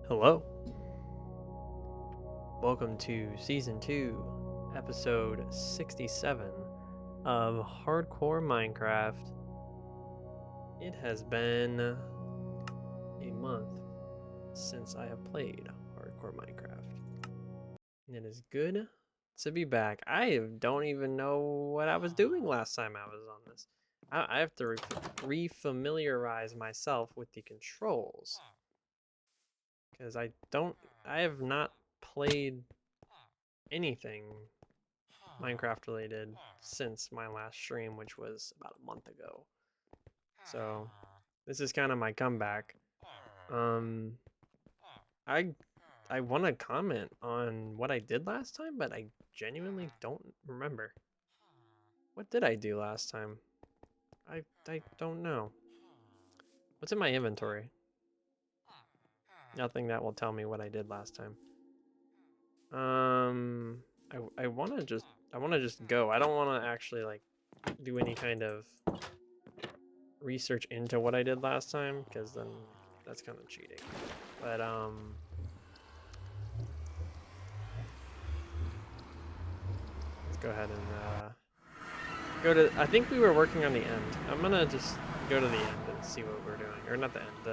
Hello. Welcome to Season 2, Episode 67 of Hardcore Minecraft. It has been a month since I have played Hardcore Minecraft. And it is good to be back. I don't even know what I was doing last time I was on this. I have to re-familiarize myself with the controls. Because I have not played anything Minecraft related since my last stream, which was about a month ago. So this is kind of my comeback. Um, I I want to comment on what I did last time, but I genuinely don't remember. What did I do last time? I don't know. What's in my inventory? Nothing that will tell me what I did last time. I want to just go. I don't want to actually like do any kind of research into what I did last time, because then that's kind of cheating. But let's go ahead and go to. I think we were working on the end. I'm gonna just go to the end and see what we're doing, or not the end.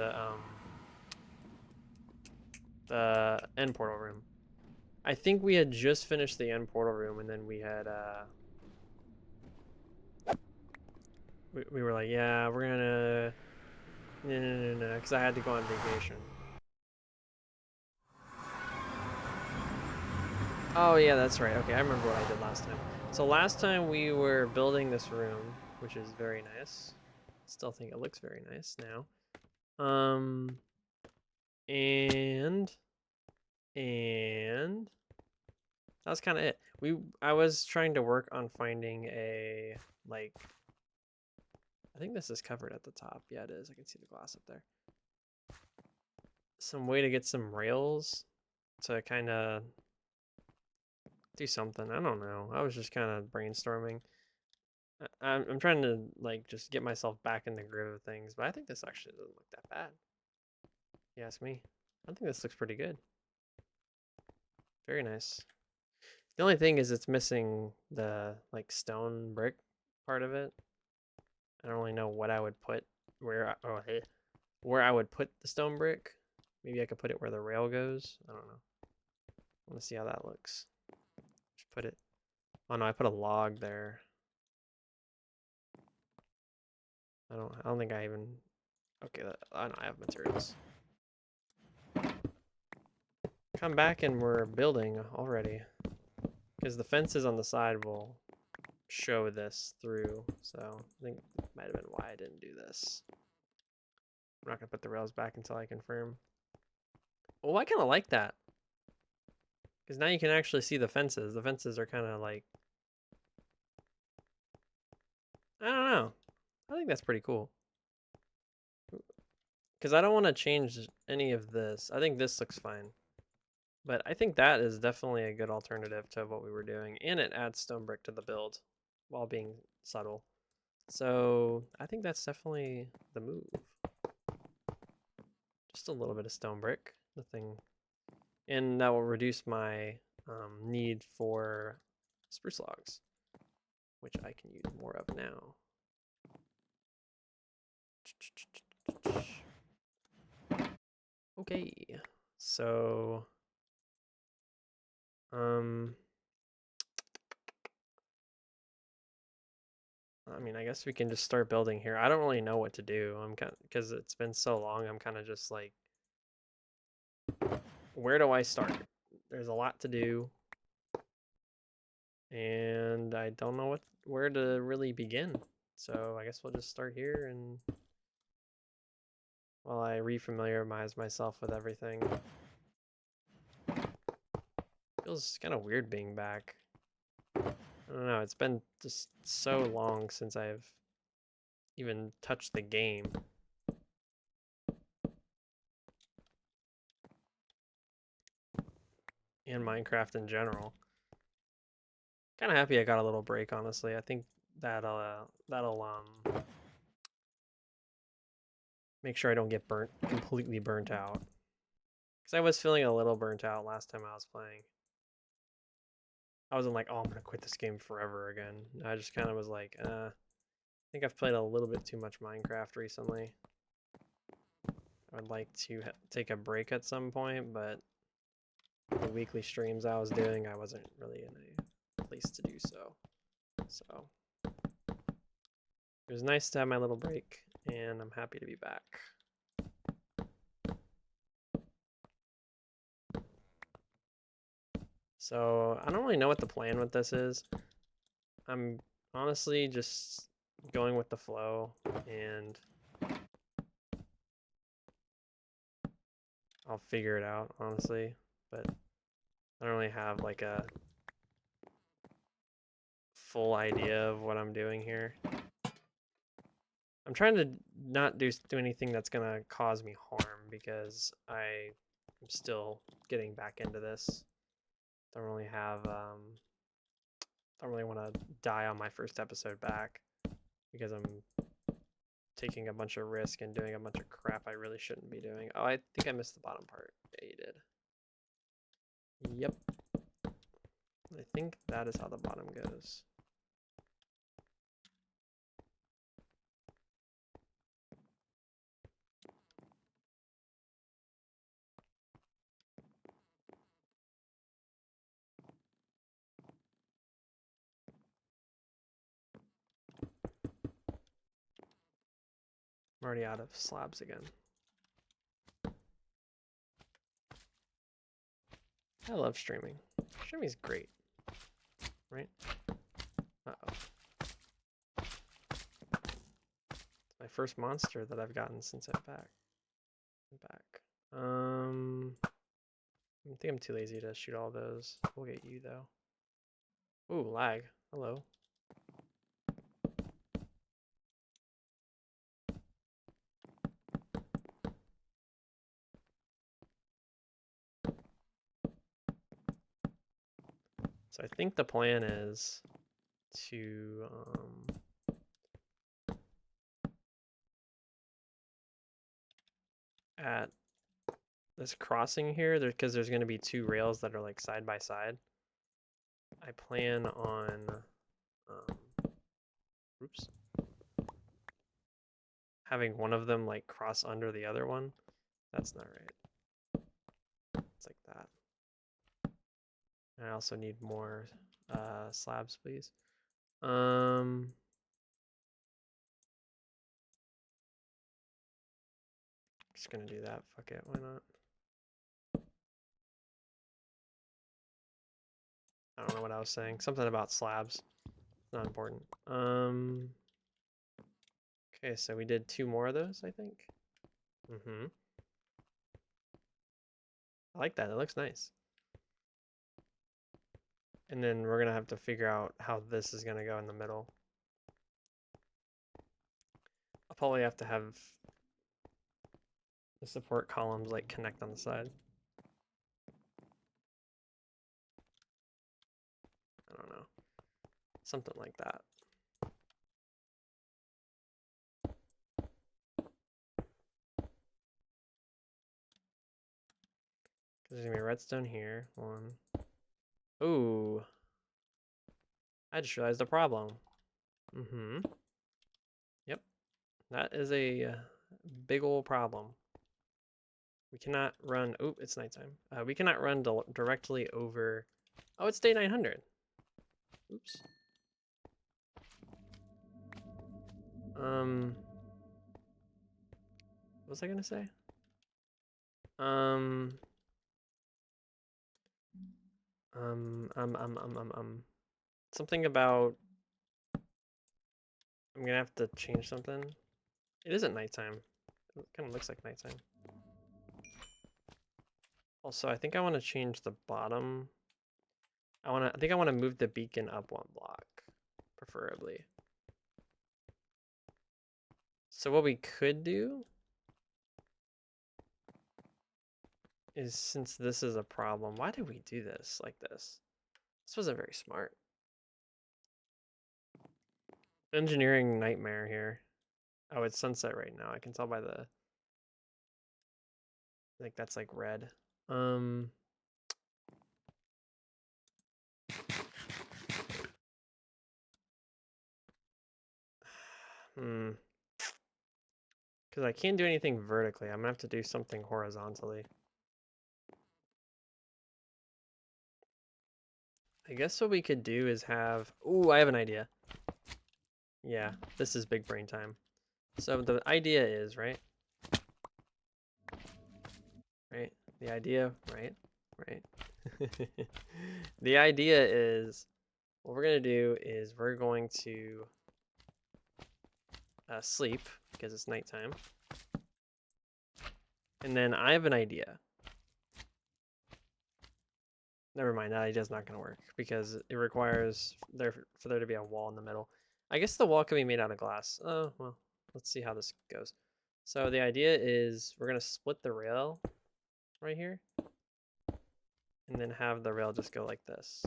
The end portal room. I think we had just finished the end portal room, and then we had we were like, yeah, we're gonna no, because I had to go on vacation. Oh yeah, that's right. Okay, I remember what I did last time. So last time we were building this room, which is very nice. Still think it looks very nice now. And that's kind of it. I was trying to work on finding a like. I think this is covered at the top. Yeah, it is. I can see the glass up there. Some way to get some rails to kind of do something. I don't know. I was just kind of brainstorming. I'm trying to like just get myself back in the groove of things, but I think this actually doesn't look that bad. You ask me. I think this looks pretty good. Very nice. The only thing is it's missing the like stone brick part of it. I don't really know what I would put where I would put the stone brick. Maybe I could put it where the rail goes. I don't know. I want to see how that looks. Just put it. Oh no, I put a log there. I don't think I even. Okay, I know I have materials. Come back and we're building already. Because the fences on the side will show this through. So I think that might have been why I didn't do this. I'm not going to put the rails back until I confirm. Oh, I kind of like that. Because now you can actually see the fences. The fences are kind of like... I don't know. I think that's pretty cool. Because I don't want to change any of this. I think this looks fine. But I think that is definitely a good alternative to what we were doing. And it adds stone brick to the build while being subtle. So I think that's definitely the move. Just a little bit of stone brick. Nothing. And that will reduce my need for spruce logs, which I can use more of now. Okay, so I mean, I guess we can just start building here. I don't really know what to do. I'm kind of, because it's been so long, I'm kind of just like, where do I start? There's a lot to do, and I don't know where to really begin. So I guess we'll just start here, and while I refamiliarize myself with everything. Feels kind of weird being back. I don't know, it's been just so long since I've even touched the game. And Minecraft in general. Kind of happy I got a little break, honestly. I think that'll make sure I don't get completely burnt out. Because I was feeling a little burnt out last time I was playing. I wasn't like, oh, I'm going to quit this game forever again. I just kind of was like, I think I've played a little bit too much Minecraft recently. I would like to take a break at some point, but the weekly streams I was doing, I wasn't really in a place to do so. So it was nice to have my little break, and I'm happy to be back. So I don't really know what the plan with this is. I'm honestly just going with the flow, and I'll figure it out, honestly. But I don't really have like a full idea of what I'm doing here. I'm trying to not do anything that's gonna cause me harm because I'm still getting back into this. Don't really have don't really want to die on my first episode back because I'm taking a bunch of risk and doing a bunch of crap I really shouldn't be doing. Oh, I think I missed the bottom part. Yeah, you did. Yep. I think that is how the bottom goes. I'm already out of slabs again. I love streaming. Streaming is great, right? Uh-oh. It's my first monster that I've gotten since I'm back. I think I'm too lazy to shoot all those. We'll get you though. Ooh, lag. Hello. So I think the plan is to at this crossing here, because there's going to be two rails that are like side by side. I plan on oops, having one of them like cross under the other one. That's not right. It's like that. And I also need more slabs, please. Just gonna do that. Fuck it. Why not? I don't know what I was saying. Something about slabs. Not important. Okay, so we did 2 more of those, I think. I like that. It looks nice. And then we're gonna have to figure out how this is gonna go in the middle. I'll probably have to have the support columns like connect on the side. I don't know. Something like that. There's gonna be a redstone here. 1. Ooh. I just realized the problem. Yep. That is a big old problem. We cannot run. Oh, it's nighttime. We cannot run directly over. Oh, it's day 900. Oops. What was I gonna say? Something about. I'm gonna have to change something. It isn't nighttime. It kind of looks like nighttime. Also, I think I want to change the bottom. I think I want to move the beacon up 1 block, preferably. So what we could do is, since this is a problem, why did we do this like this? This wasn't very smart. Engineering nightmare here. Oh, it's sunset right now. I can tell by the, like, that's like red. Um. Because I can't do anything vertically. I'm gonna have to do something horizontally. I guess what we could do is have... Ooh, I have an idea. Yeah, this is big brain time. So the idea is, right? Right? The idea, right? Right? The idea is, what we're gonna do is we're going to sleep, because it's nighttime. And then I have an idea. Never mind, that idea's not gonna work, because it requires for there to be a wall in the middle. I guess the wall can be made out of glass. Oh, well, let's see how this goes. So the idea is we're gonna split the rail right here, and then have the rail just go like this.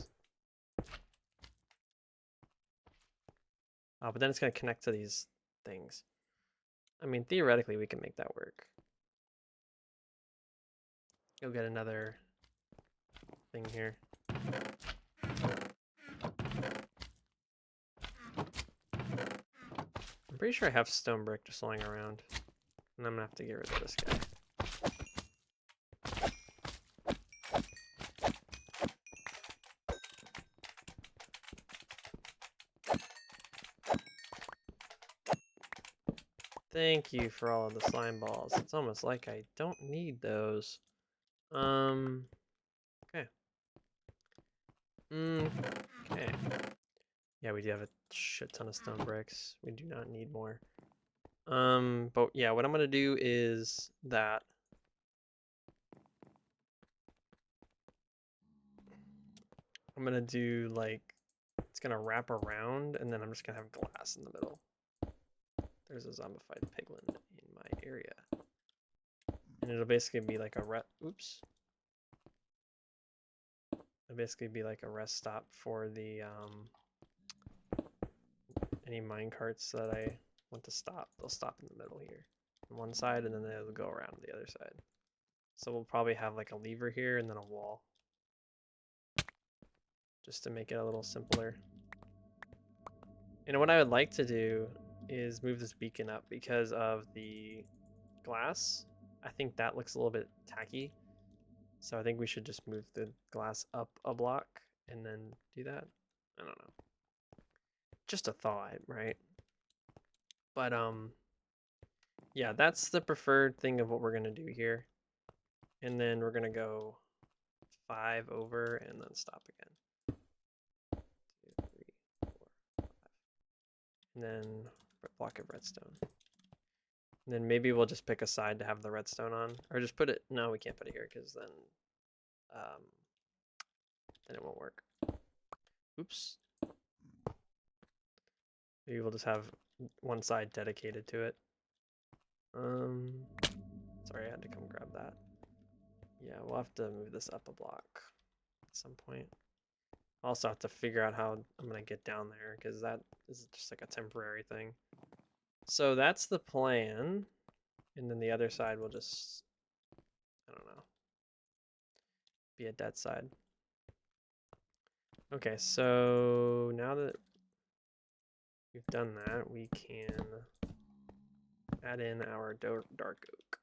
But then it's gonna connect to these things. I mean, theoretically, we can make that work. You'll get another thing here. I'm pretty sure I have stone brick just lying around, and I'm gonna have to get rid of this guy. Thank you for all of the slime balls. It's almost like I don't need those. Okay. Okay. Yeah, we do have a shit ton of stone bricks. We do not need more. But yeah, what I'm gonna do is that I'm gonna do like, it's gonna wrap around, and then I'm just gonna have glass in the middle. There's a zombified piglin in my area. And it'll basically be like a oops. It'll basically be like a rest stop for the any mine carts that I want to stop. They'll stop in the middle here on one side, and then they'll go around the other side. So we'll probably have like a lever here and then a wall, just to make it a little simpler. And what I would like to do is move this beacon up because of the glass. I think that looks a little bit tacky. So I think we should just move the glass up a block and then do that. I don't know. Just a thought, right? But yeah, that's the preferred thing of what we're gonna do here. And then we're gonna go 5 over and then stop again. 2, 3, 4, 5. And then block of redstone. And then maybe we'll just pick a side to have the redstone on, or just put it. No, we can't put it here because then it won't work. Oops. Maybe we'll just have one side dedicated to it. Sorry, I had to come grab that. Yeah, we'll have to move this up a block at some point. I'll also have to figure out how I'm gonna get down there, because that is just like a temporary thing. So that's the plan. And then the other side will just, I don't know, be a dead side. Okay, so now that we've done that, we can add in our dark oak.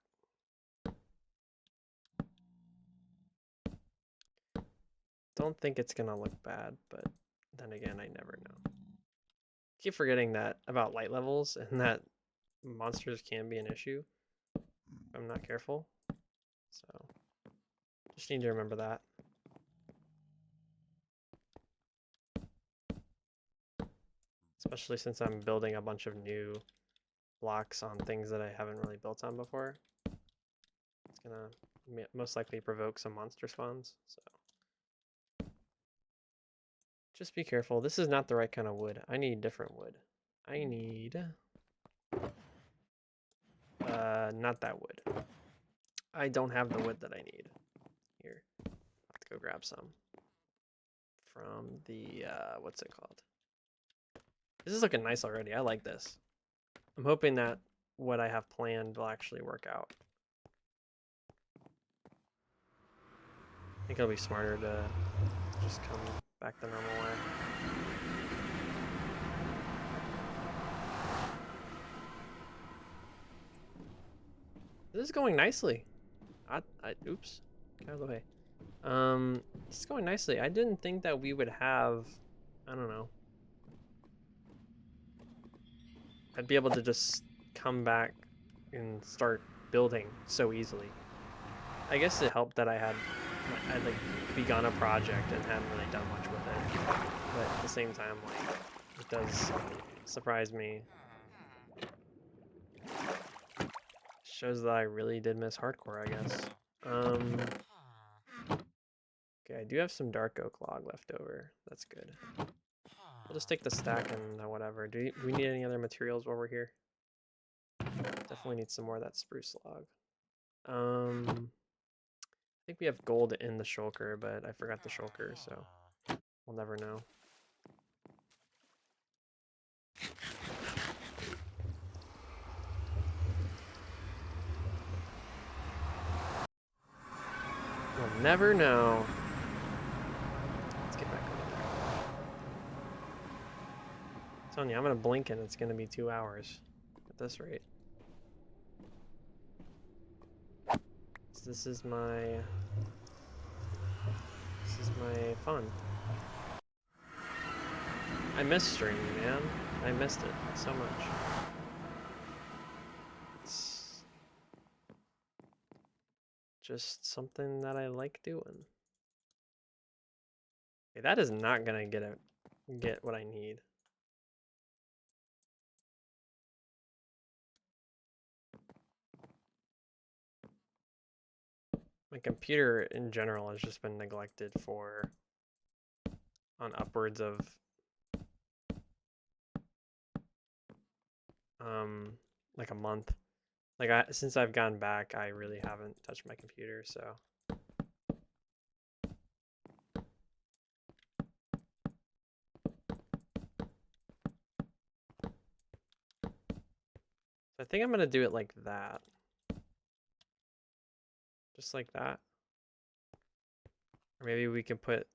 Don't think it's gonna look bad, but then again, I never know. Keep forgetting that about light levels and that monsters can be an issue if I'm not careful. So just need to remember that. Especially since I'm building a bunch of new blocks on things that I haven't really built on before. It's gonna most likely provoke some monster spawns, so just be careful. This is not the right kind of wood. I need different wood. I need not that wood. I don't have the wood that I need. Here, I'll have to go grab some from the what's it called? This is looking nice already. I like this. I'm hoping that what I have planned will actually work out. think it'll be smarter to just come back the normal way. This is going nicely. Oops, get out of the way. This is going nicely. I didn't think that we would have, I don't know. I'd be able to just come back and start building so easily. I guess it helped that I'd like begun a project and hadn't really done much with it. But at the same time, like, it does surprise me. Shows that I really did miss hardcore, I guess. Okay, I do have some dark oak log left over. That's good. We'll just take the stack and whatever. Do we need any other materials while we're here? Definitely need some more of that spruce log. I think we have gold in the shulker, but I forgot the shulker, so we'll never know. We'll never know. Let's get back on the deck. I'm telling you, I'm gonna blink and it's gonna be 2 hours at this rate. So this is my fun. I miss streaming, man. I missed it so much. It's just something that I like doing. Okay, that is not gonna get what I need. My computer in general has just been neglected for on upwards of like a month. Like since I've gone back, I really haven't touched my computer, so I think I'm gonna do it like that. Just like that. Or maybe we can put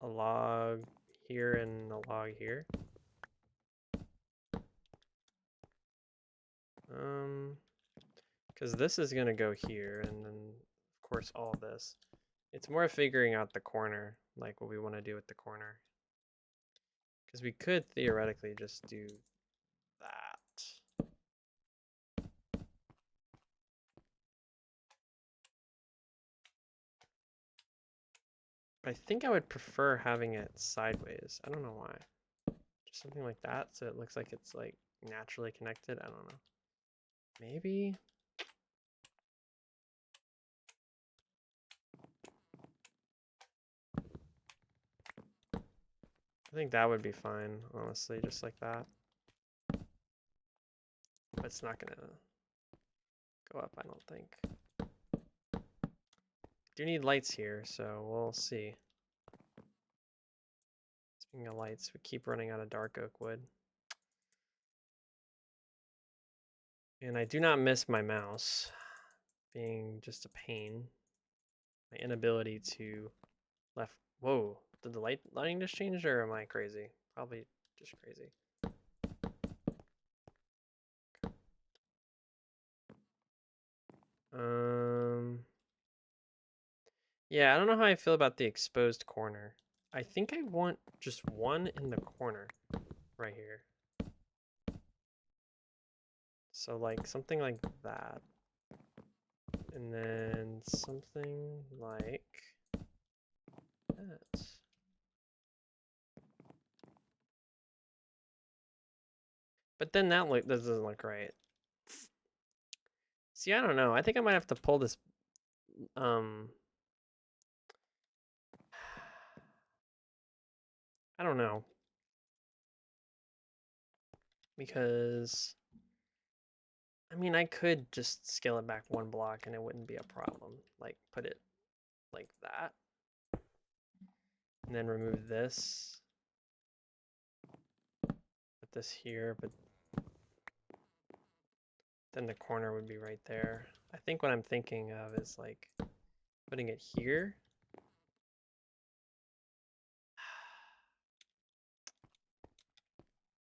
a log here and a log here. Because this is gonna go here, and then of course all this. It's more figuring out the corner, like what we want to do with the corner. Because we could theoretically just do that. I think I would prefer having it sideways. I don't know why. Just something like that, so it looks like it's like naturally connected. I don't know. Maybe. I think that would be fine, honestly, just like that. But it's not gonna go up, I don't think. Do need lights here, so we'll see. Speaking of lights, we keep running out of dark oak wood. And I do not miss my mouse being just a pain. My inability to left. Whoa, did the lighting just change, or am I crazy? Probably just crazy. Yeah, I don't know how I feel about the exposed corner. I think I want just one in the corner right here. So like something like that. And then something like that. But then that doesn't look right. See, I don't know. I think I might have to pull this I don't know. Because I mean, I could just scale it back one block and it wouldn't be a problem. Like put it like that. And then remove this. Put this here, but then the corner would be right there. I think what I'm thinking of is like Putting it here.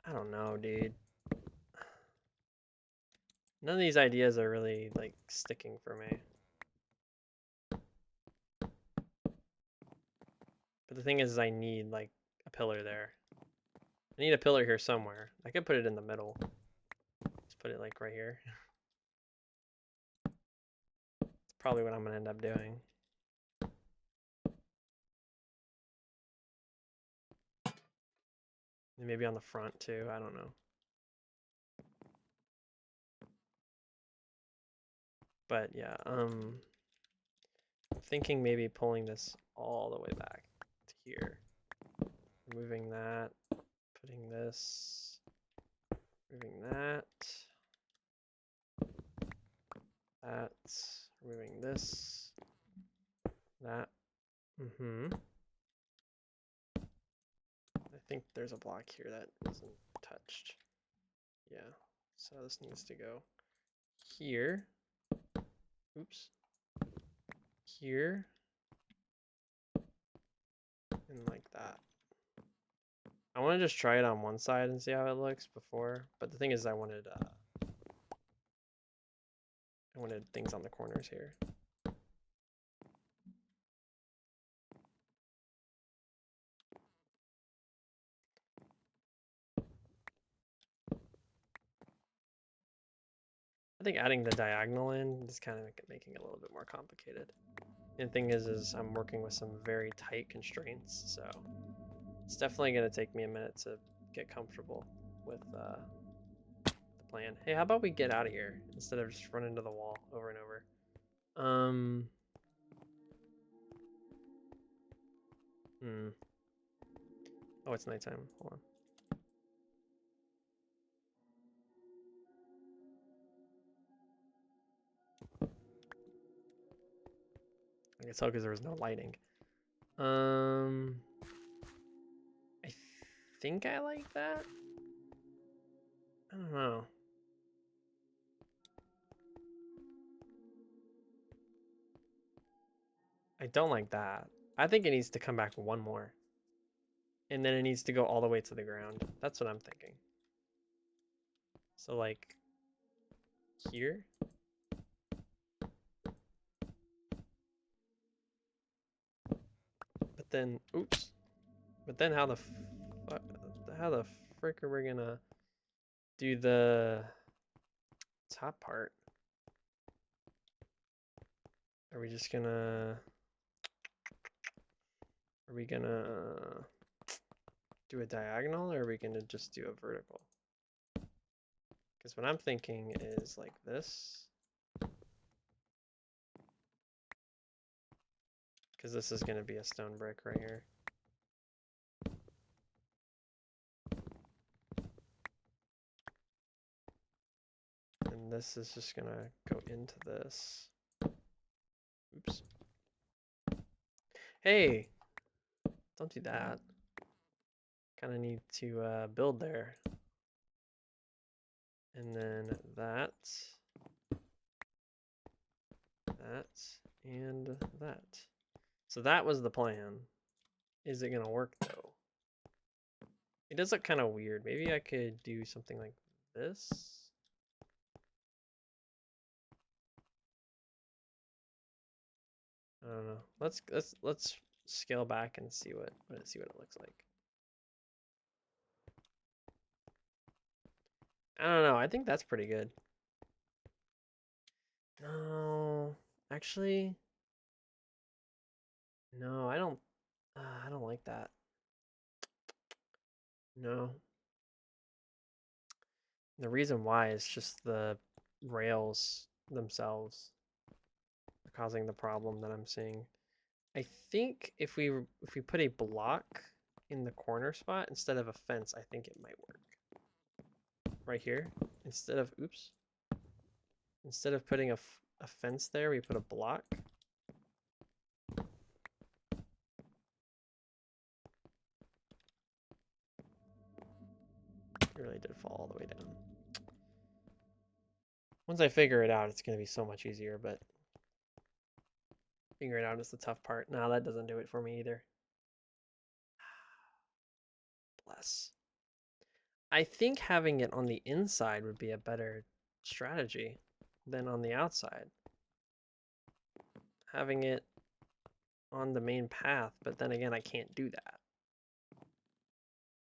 I don't know, dude. None of these ideas are really, like, sticking for me. But the thing is, I need, like, a pillar there. I need a pillar here somewhere. I could put it in the middle. Just put it, like, right here. It's probably what I'm going to end up doing. And maybe on the front, too. I don't know. But, yeah, I'm thinking maybe pulling this all the way back to here. Removing that. Putting this. Removing that. That. Removing this. That. I think there's a block here that isn't touched. Yeah. So this needs to go here. Oops. Here. And like that. I want to just try it on one side and see how it looks before. But the thing is, I wanted things on the corners here. I think adding the diagonal in is kind of making it a little bit more complicated. And the thing is I'm working with some very tight constraints, so it's definitely going to take me a minute to get comfortable with the plan. Hey, how about we get out of here instead of just running into the wall over and over? Oh, it's nighttime. Hold on. I can tell because there was no lighting. I think I like that. I don't know. I don't like that. I think it needs to come back one more. And then it needs to go all the way to the ground. That's what I'm thinking. So like here. But then, oops. But then how the frick are we gonna do the top part? Are we just gonna... Are we gonna do a diagonal, or are we gonna just do a vertical? Because what I'm thinking is like this. Because this is gonna be a stone brick right here. And this is just gonna go into this. Oops. Hey! Don't do that. Kind of need to build there. And then that, and that. So that was the plan. Is it gonna work though? It does look kind of weird. Maybe I could do something like this. I don't know. Let's scale back and see what it looks like. I don't know. I think that's pretty good. No, actually, no. I don't like that. No. The reason why is just the rails themselves are causing the problem that I'm seeing. I think if we put a block in the corner spot instead of a fence, I think it might work. Right here, instead of putting a fence there, we put a block. It really did fall all the way down. Once I figure it out, it's going to be so much easier, but Figuring it out is the tough part. No, that doesn't do it for me either. Bless. I think having it on the inside would be a better strategy than on the outside. Having it on the main path, but then again, I can't do that.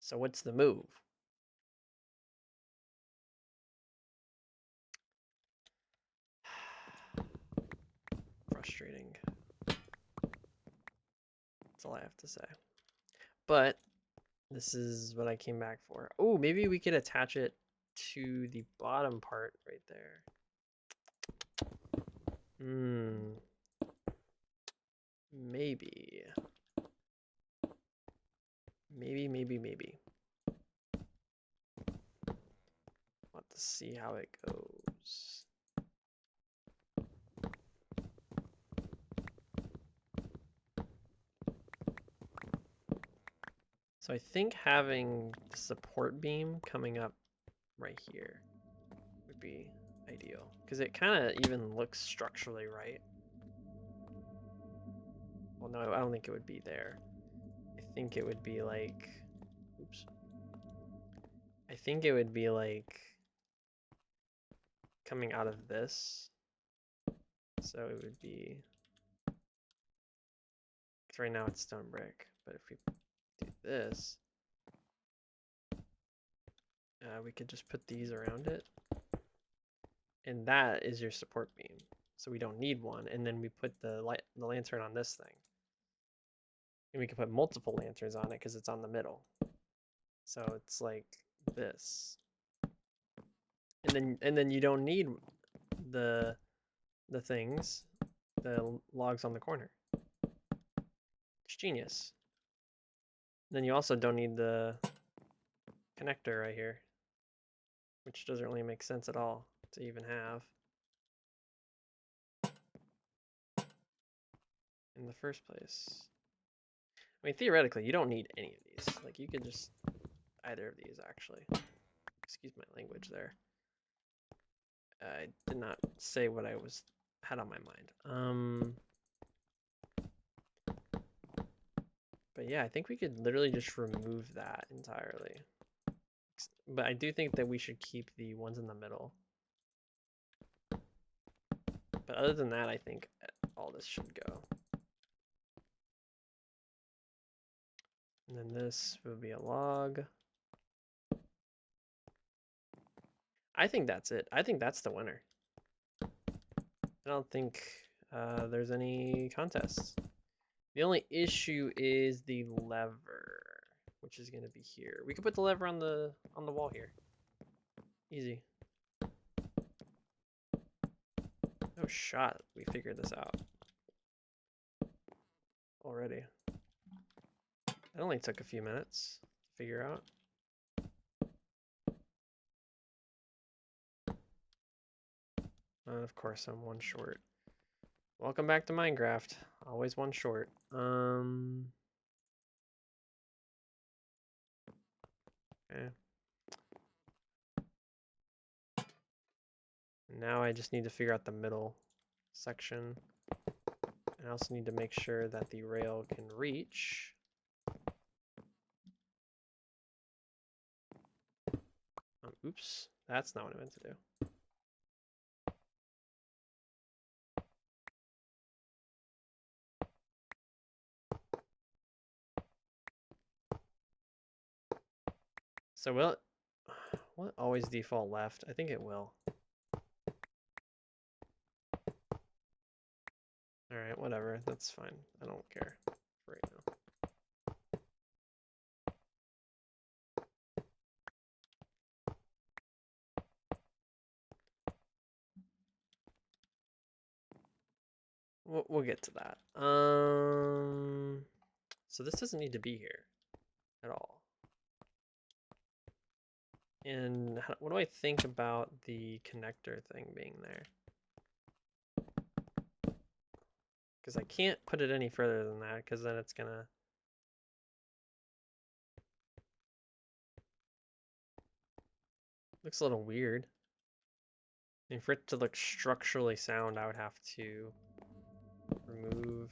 So what's the move? Frustrating. That's all I have to say. But this is what I came back for. Oh, maybe we could attach it to the bottom part right there. Maybe. Maybe. Want to see how it goes. So I think having the support beam coming up right here would be ideal, because it kind of even looks structurally right. Well, no, I don't think it would be there. I think it would be like, oops. I think it would be like coming out of this. So it would be, because right now it's stone brick, but if we do this, we could just put these around it. And that is your support beam. So we don't need one. And then we put the lantern on this thing. And we can put multiple lanterns on it because it's on the middle. So it's like this. And then you don't need the things, the logs on the corner. It's genius. And then you also don't need the connector right here, which doesn't really make sense at all to even have in the first place. I mean, theoretically, you don't need any of these. Like, you could just either of these, actually. Excuse my language there. I did not say what I had on my mind. But yeah, I think we could literally just remove that entirely. But I do think that we should keep the ones in the middle. But other than that, I think all this should go. And then this will be a log. I think that's it. I think that's the winner. I don't think there's any contests. The only issue is the lever, which is going to be here. We could put the lever on the wall here. Easy. No shot. We figured this out already. It only took a few minutes to figure out. Of course, I'm one short. Welcome back to Minecraft. Always one short. Okay. Now I just need to figure out the middle section. And I also need to make sure that the rail can reach. Oops, that's not what I meant to do. So will it always default left? I think it will. Alright, whatever. That's fine. I don't care for right now. We'll get to that. So this doesn't need to be here at all. And what do I think about the connector thing being there? Because I can't put it any further than that, because then it's gonna... Looks a little weird. And for it to look structurally sound, I would have to remove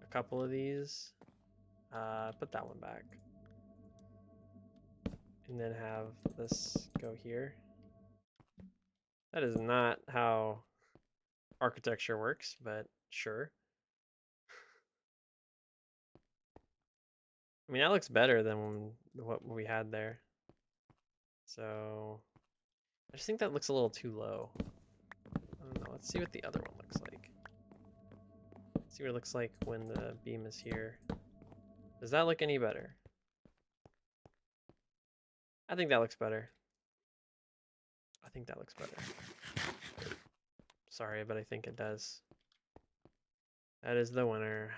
a couple of these. Put that one back. And then have this go here. That is not how architecture works, but sure. I mean, that looks better than what we had there. So I just think that looks a little too low. I don't know. Let's see what the other one looks like. Let's see what it looks like when the beam is here. Does that look any better? I think that looks better. I think that looks better. Sorry, but I think it does. That is the winner.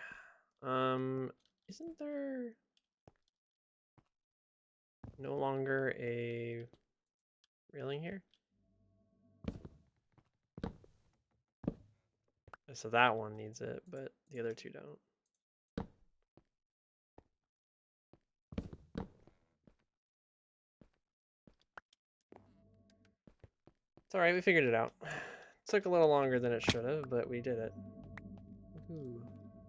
Isn't there no longer a railing here? So that one needs it, but the other two don't. It's alright, we figured it out. Took a little longer than it should have, but we did it. Woohoo.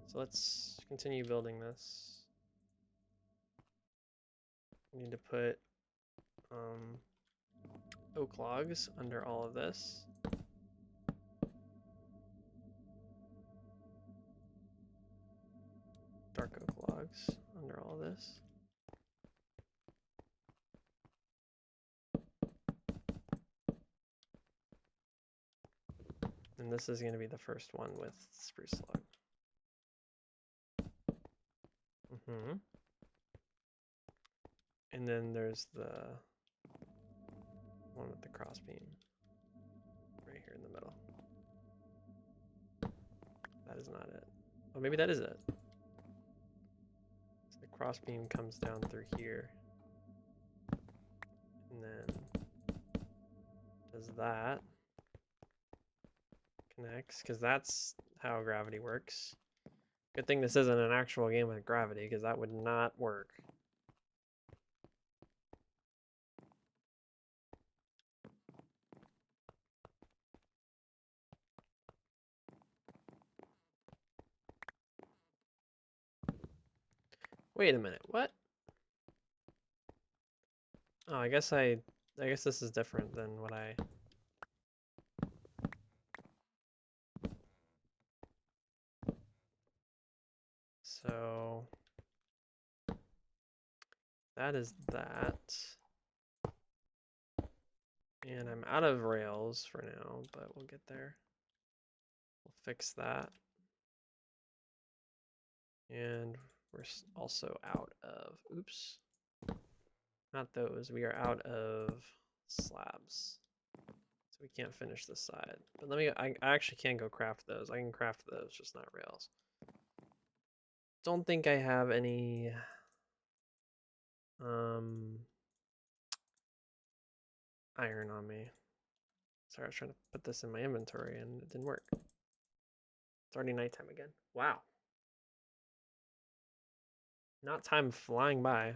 So let's continue building this. We need to put oak logs under all of this. Dark oak logs under all of this. And this is going to be the first one with spruce log. And then there's the one with the crossbeam right here in the middle. That is not it. Oh, maybe that is it. So the crossbeam comes down through here. And then does that. Connects, because that's how gravity works. Good thing this isn't an actual game with gravity, because that would not work. Wait a minute, what? Oh, I guess this is different than what I... So that is that. And I'm out of rails for now, but we'll get there. We'll fix that. And we're also out of, oops, not those. We are out of slabs. So we can't finish this side. But let me, I actually can go craft those. I can craft those, just not rails. Don't think I have any iron on me. Sorry, I was trying to put this in my inventory and it didn't work. It's already nighttime again. Wow. Not time flying by.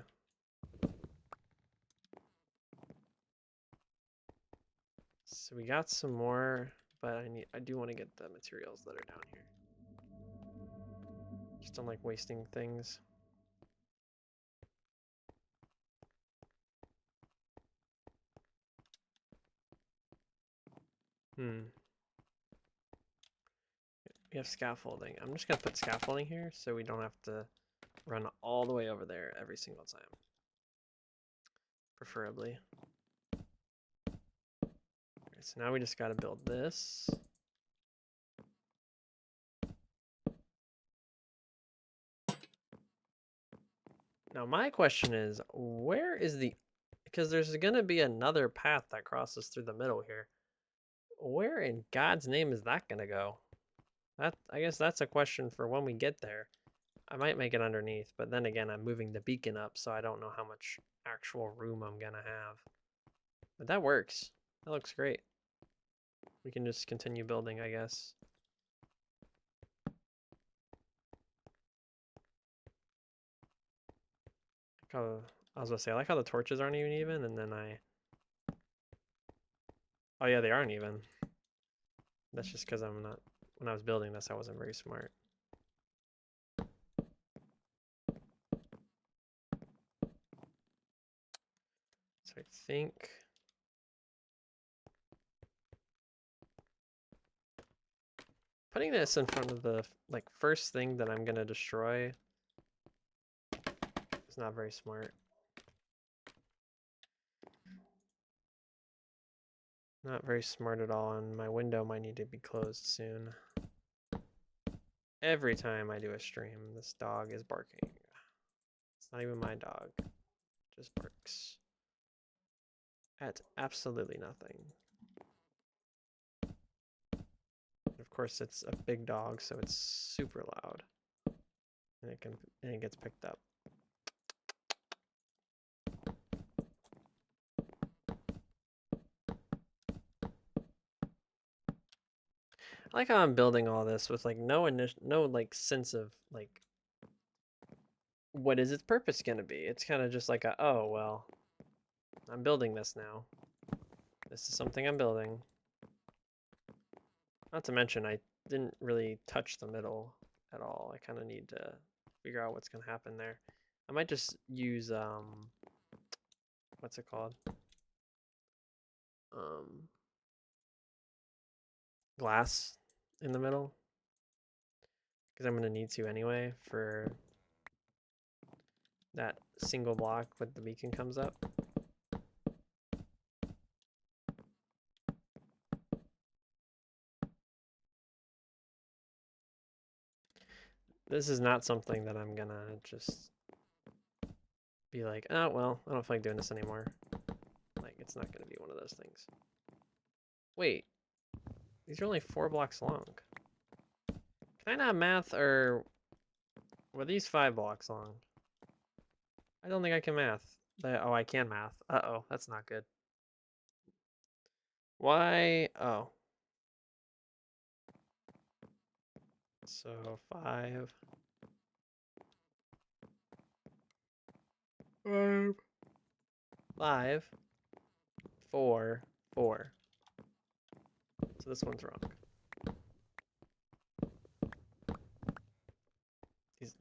So we got some more, but I do want to get the materials that are down here. Just don't like wasting things. We have scaffolding. I'm just gonna put scaffolding here so we don't have to run all the way over there every single time. Preferably. Alright, so now we just gotta build this. Now my question is, where is the... Because there's gonna be another path that crosses through the middle here. Where in God's name is that gonna go? I guess that's a question for when we get there. I might make it underneath, but then again, I'm moving the beacon up, so I don't know how much actual room I'm gonna have. But that works. That looks great. We can just continue building, I guess. I was gonna say, I like how the torches aren't even, and then oh yeah, they aren't even. That's just because I'm not, when I was building this, I wasn't very smart. So I think putting this in front of the like first thing that I'm gonna destroy is not very smart. Not very smart at all, and my window might need to be closed soon. Every time I do a stream, this dog is barking. It's not even my dog. It just barks. At absolutely nothing. Of course, it's a big dog, so it's super loud. And it gets picked up. I like how I'm building all this with like no like sense of like what is its purpose gonna be. It's kind of just like a, oh well, I'm building this now. This is something I'm building. Not to mention I didn't really touch the middle at all. I kind of need to figure out what's gonna happen there. I might just use what's it called? Glass in the middle, because I'm gonna need to anyway for that single block when the beacon comes up. This is not something that I'm gonna just be like, oh well, I don't feel like doing this anymore. Like, it's not gonna be one of those things. Wait, these are only 4 blocks long. Can I not math, or were these 5 blocks long? I don't think I can math. Oh, I can math. Uh-oh, that's not good. Why? Oh. So 5. 5, 4, 4. So this one's wrong.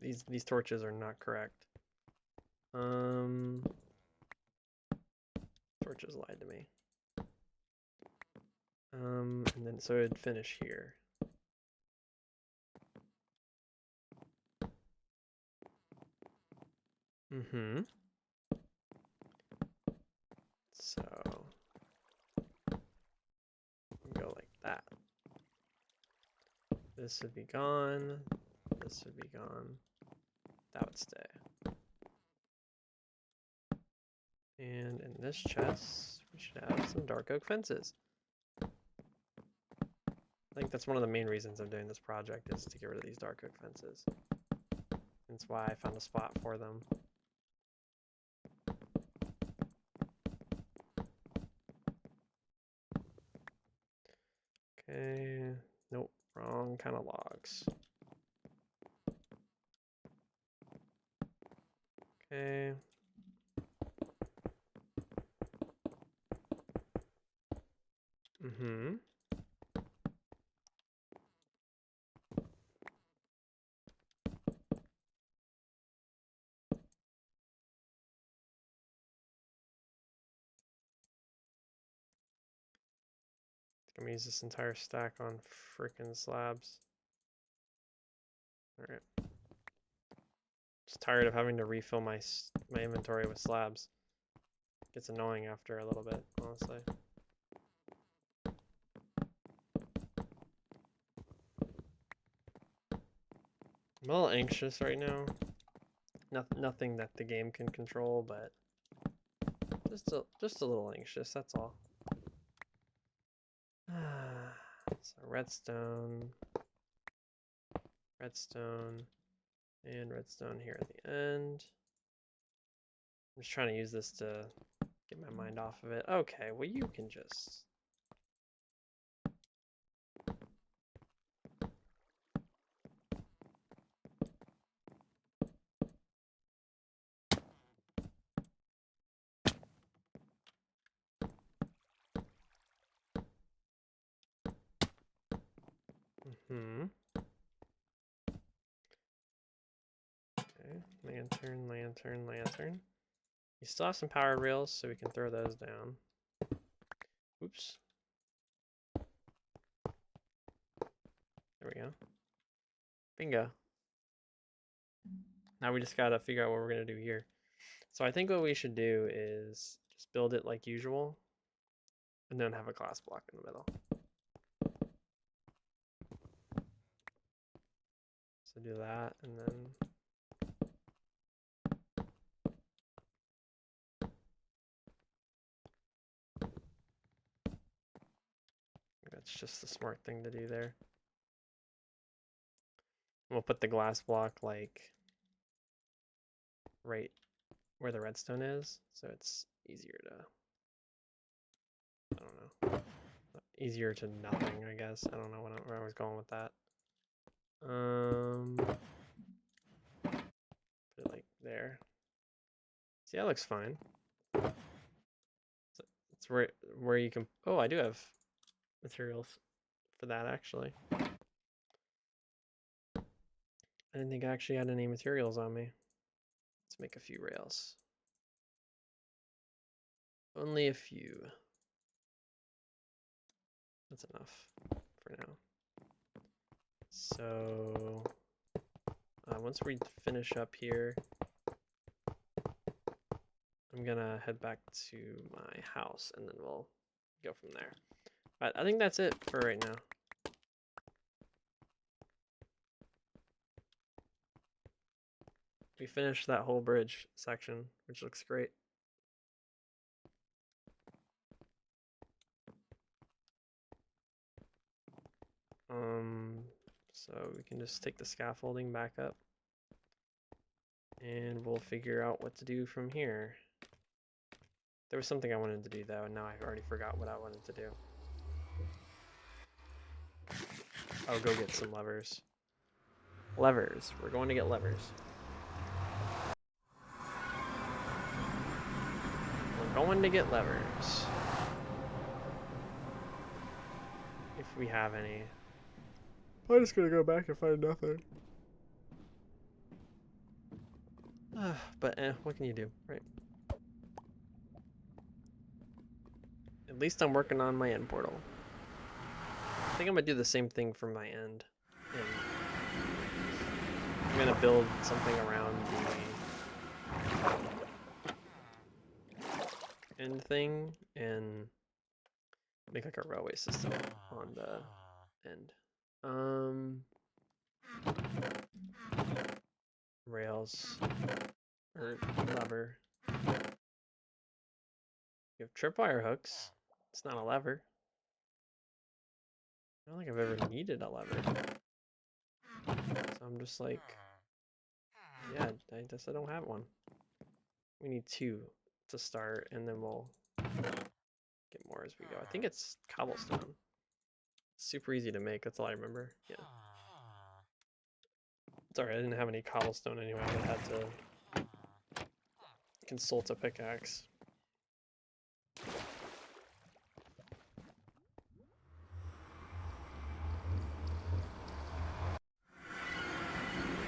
These torches are not correct. Torches lied to me. And then so it'd finish here. Mm-hmm. So go like that. This would be gone. This would be gone. That would stay. And in this chest, we should have some dark oak fences. I think that's one of the main reasons I'm doing this project, is to get rid of these dark oak fences. That's why I found a spot for them. Okay, nope, wrong kind of logs. Okay. Mm-hmm. I'm gonna use this entire stack on freaking slabs. Alright. Just tired of having to refill my inventory with slabs. Gets annoying after a little bit, honestly. I'm a little anxious right now. Nothing that the game can control, but just a little anxious, that's all. So redstone, and redstone here at the end. I'm just trying to use this to get my mind off of it. Okay, well you can just... Okay, lantern, lantern, lantern. You still have some powered rails, so we can throw those down. Oops. There we go. Bingo. Now we just gotta figure out what we're gonna do here. So I think what we should do is just build it like usual, and then have a glass block in the middle. So do that, and then that's just the smart thing to do there. We'll put the glass block like right where the redstone is, so it's easier to, I don't know, easier to nothing, I guess. I don't know where I was going with that. Put it like there. See, that looks fine. So it's where you can. Oh, I do have materials for that actually. I didn't think I actually had any materials on me. Let's make a few rails. Only a few. That's enough for now. So once we finish up here, I'm gonna head back to my house and then we'll go from there. But I think that's it for right now. We finished that whole bridge section, which looks great. So we can just take the scaffolding back up and we'll figure out what to do from here. There was something I wanted to do though, and now I already forgot what I wanted to do. I'll go get some levers. Levers. We're going to get levers. We're going to get levers. If we have any. I'm just gonna go back and find nothing. But what can you do, right? At least I'm working on my end portal. I think I'm gonna do the same thing for my end. And I'm gonna build something around the end thing and make like a railway system on the end. Rails or lever. You have tripwire hooks. It's not a lever. I don't think I've ever needed a lever. So I'm just like, yeah, I guess I don't have one. We need 2 to start, and then we'll get more as we go. I think it's cobblestone. Super easy to make, that's all I remember. Yeah. Sorry, I didn't have any cobblestone anyway. I had to consult a pickaxe.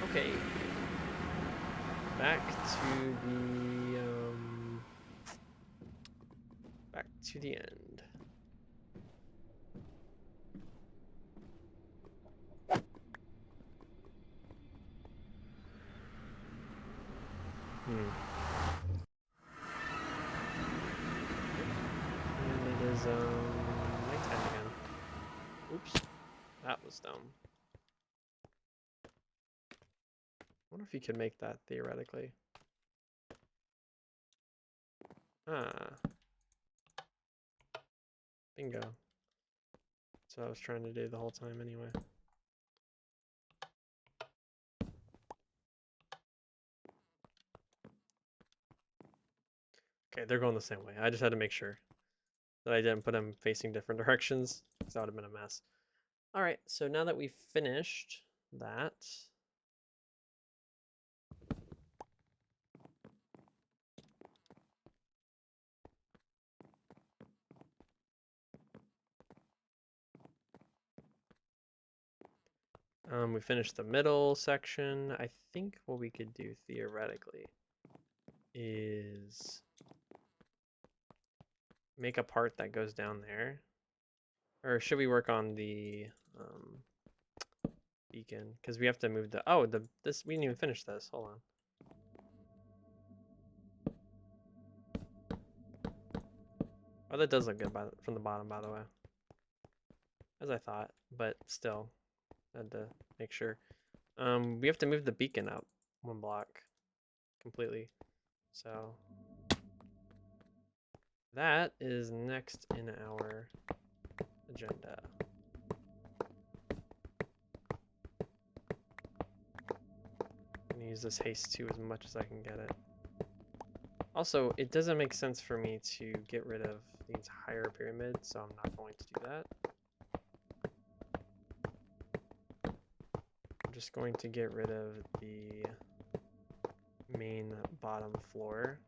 Okay. Back to the end. And it is nighttime again. Oops, that was dumb. I wonder if you could make that theoretically. Bingo. That's what I was trying to do the whole time anyway. Okay, they're going the same way. I just had to make sure that I didn't put them facing different directions, because that would have been a mess. All right, so now that we've finished that, We finished the middle section. I think what we could do theoretically is make a part that goes down there. Or should we work on the beacon? Because we have to move the this we didn't even finish this. Hold on. Oh, that does look good from the bottom, by the way. As I thought, but still, had to make sure. We have to move the beacon up 1 block completely. So that is next in our agenda. I'm gonna use this haste 2 as much as I can get it. Also, it doesn't make sense for me to get rid of the entire pyramid, so I'm not going to do that. I'm just going to get rid of the main bottom floor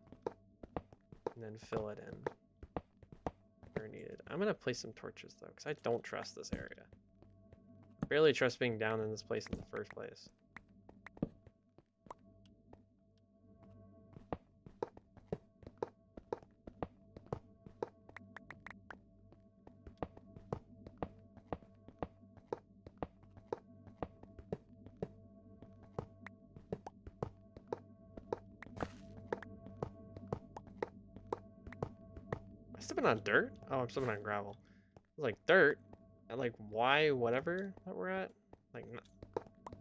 and then fill it in where needed. I'm gonna place some torches though, because I don't trust this area. I barely trust being down in this place in the first place. I'm stepping on dirt? Oh, I'm stepping on gravel. It's like dirt. At like why whatever that we're at? Like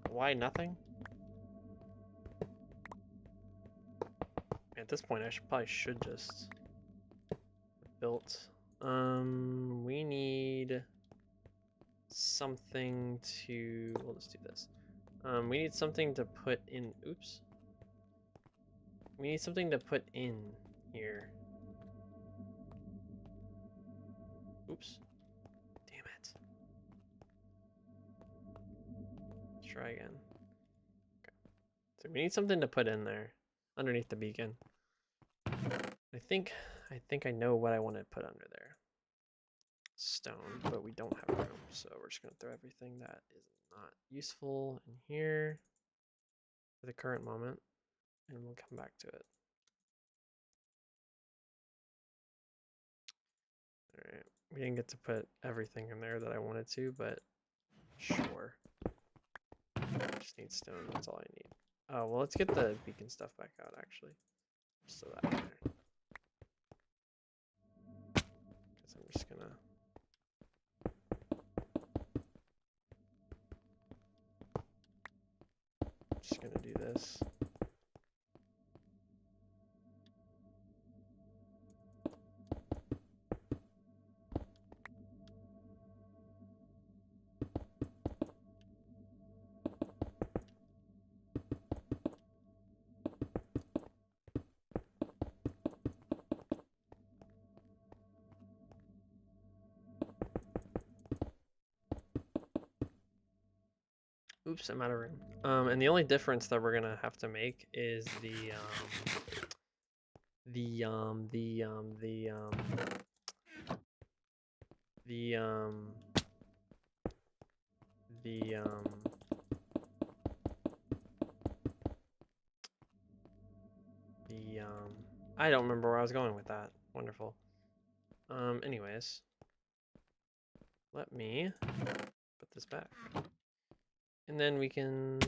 why nothing? At this point, I probably should just built. We need something to. We'll just do this. We need something to put in. Oops. We need something to put in here. Oops. Damn it. Let's try again. Okay. So we need something to put in there underneath the beacon. I think I know what I want to put under there. Stone, but we don't have room, so we're just gonna throw everything that is not useful in here for the current moment, and we'll come back to it. All right, we didn't get to put everything in there that I wanted to, but sure. Just need stone. That's all I need. Oh well, let's get the beacon stuff back out actually. Just throw that in there. Because I'm just gonna. Just gonna do this. Oops, I'm out of room. And the only difference that we're gonna have to make is the I don't remember where I was going with that. Wonderful. Anyways, let me put this back. And then we can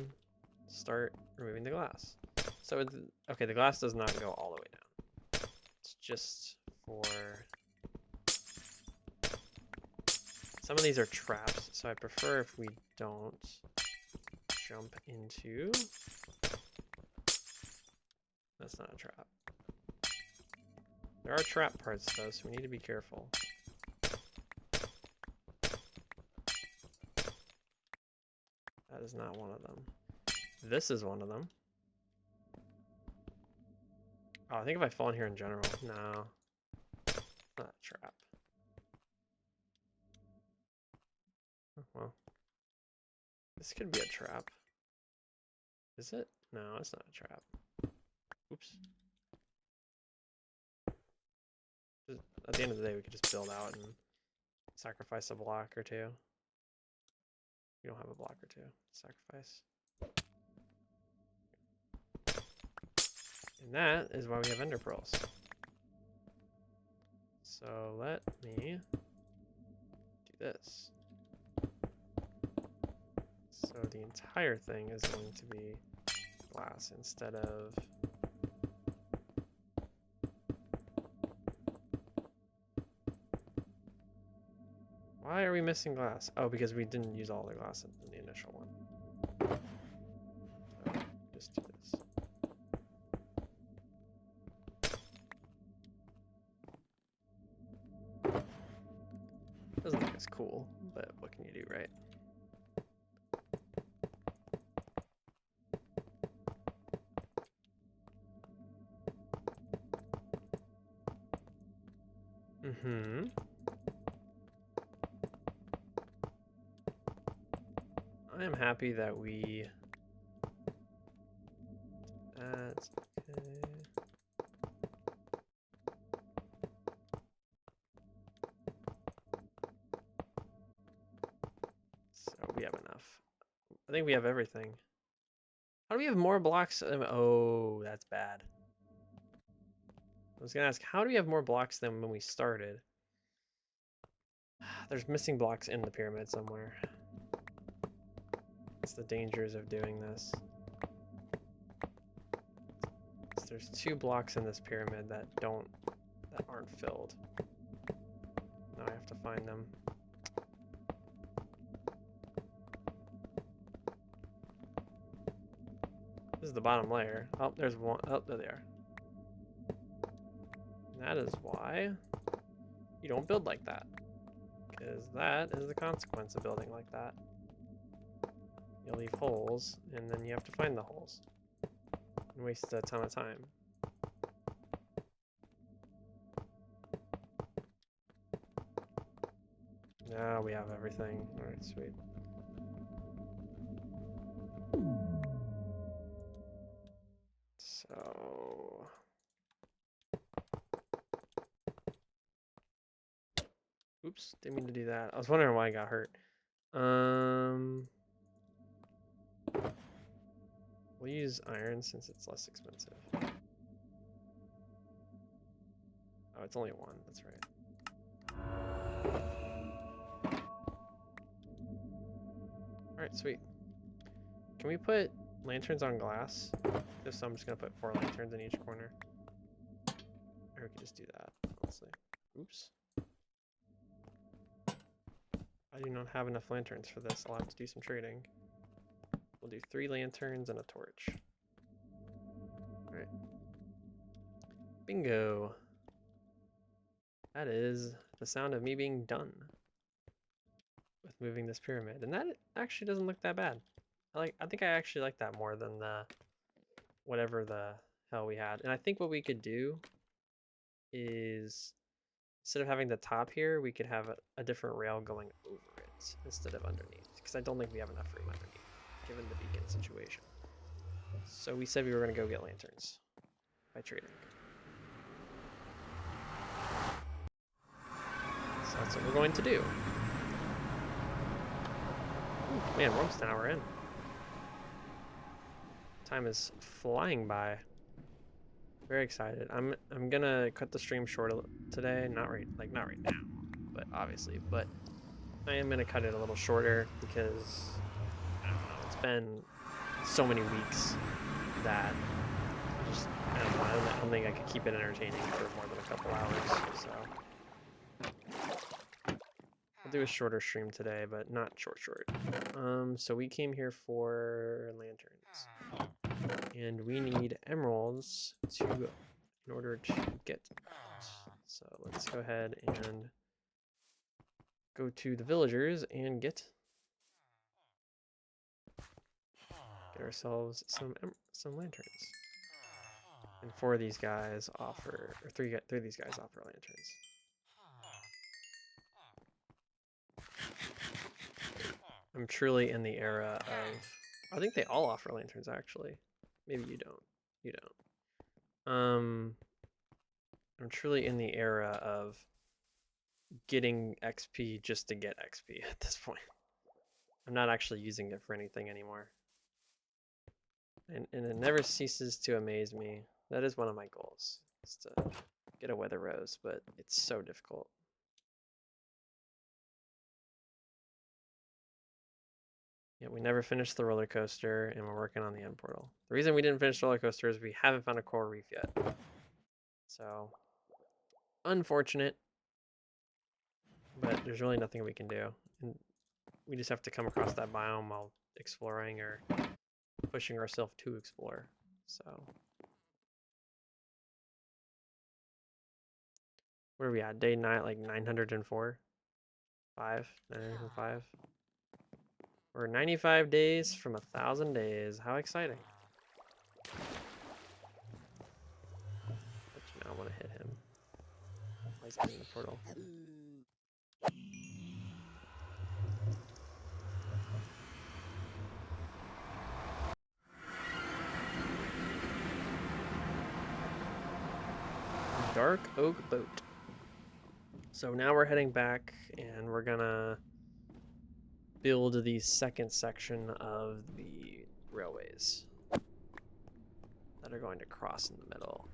start removing the glass. So it's, okay, the glass does not go all the way down. It's just for... Some of these are traps, so I prefer if we don't jump into... That's not a trap. There are trap parts though, so we need to be careful. That is not one of them. This is one of them. Oh, I think if I fall in here in general. No. Not a trap. Oh, well. This could be a trap. Is it? No, it's not a trap. Oops. At the end of the day, we could just build out and sacrifice a block or two. We don't have a block or two. Sacrifice. And that is why we have ender pearls. So let me do this. So the entire thing is going to be glass instead of... Why are we missing glass? Oh, because we didn't use all the glass in the initial one. So just do this. Doesn't look as cool, but what can you do, right? Mm-hmm. I am happy that we... That's okay. So we have enough. I think we have everything. How do we have more blocks? Oh, that's bad. I was gonna ask, how do we have more blocks than when we started? There's missing blocks in the pyramid somewhere. It's the dangers of doing this. So there's 2 blocks in this pyramid that aren't filled. Now I have to find them. This is the bottom layer. Oh, there's one. Oh, there they are. And that is why you don't build like that. Because that is the consequence of building like that. You'll leave holes, and then you have to find the holes. And waste a ton of time. Now we have everything. Alright, sweet. So... Oops, didn't mean to do that. I was wondering why I got hurt. We'll use iron since it's less expensive. Oh, it's only 1, that's right. Alright, sweet. Can we put lanterns on glass? If so, I'm just gonna put 4 lanterns in each corner. Or we could just do that, honestly. Oops. I do not have enough lanterns for this. I'll have to do some trading. We'll do 3 lanterns and a torch. Alright. Bingo. That is the sound of me being done with moving this pyramid. And that actually doesn't look that bad. I think I actually like that more than the whatever the hell we had. And I think what we could do is instead of having the top here, we could have a different rail going over it instead of underneath. Because I don't think we have enough room underneath, given the beacon situation. So we said we were going to go get lanterns by trading. So that's what we're going to do. Ooh, man, we're almost an hour in. Time is flying by. Very excited. I'm gonna cut the stream short today. Not right now, but obviously. But I am gonna cut it a little shorter because I don't know. It's been so many weeks that I don't know. I don't think I could keep it entertaining for more than a couple hours. So I'll do a shorter stream today, but not short. So we came here for lanterns. And we need emeralds in order to get it. So let's go ahead and go to the villagers and get ourselves some lanterns. And 4 of these guys offer, or 3 of these guys offer lanterns. I'm truly in the era of, I think they all offer lanterns actually. Maybe you don't. You don't. I'm truly in the era of getting XP just to get XP at this point. I'm not actually using it for anything anymore. And it never ceases to amaze me. That is one of my goals, is to get a weather rose, but it's so difficult. Yeah, we never finished the roller coaster, and we're working on the end portal. The reason we didn't finish the roller coaster is we haven't found a coral reef yet. So, unfortunate, but there's really nothing we can do. And we just have to come across that biome while exploring or pushing ourselves to explore. So, where are we at? Day 9, like 904? 905? We're 95 days from 1,000 days. How exciting. Oops, now I want to hit him. He's in the portal. Dark Oak Boat. So now we're heading back, and we're gonna build the second section of the railways that are going to cross in the middle.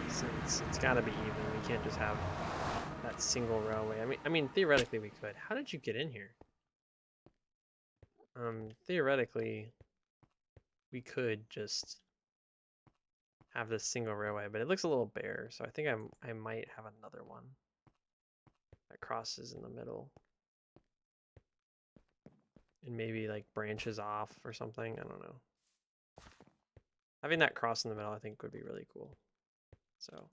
Since it's got to be even, we can't just have that single railway. I mean, theoretically we could. How did you get in here? Theoretically, we could just have this single railway, but it looks a little bare, so I think I might have another one that crosses in the middle. And maybe like branches off or something. I don't know. Having that cross in the middle I think would be really cool. So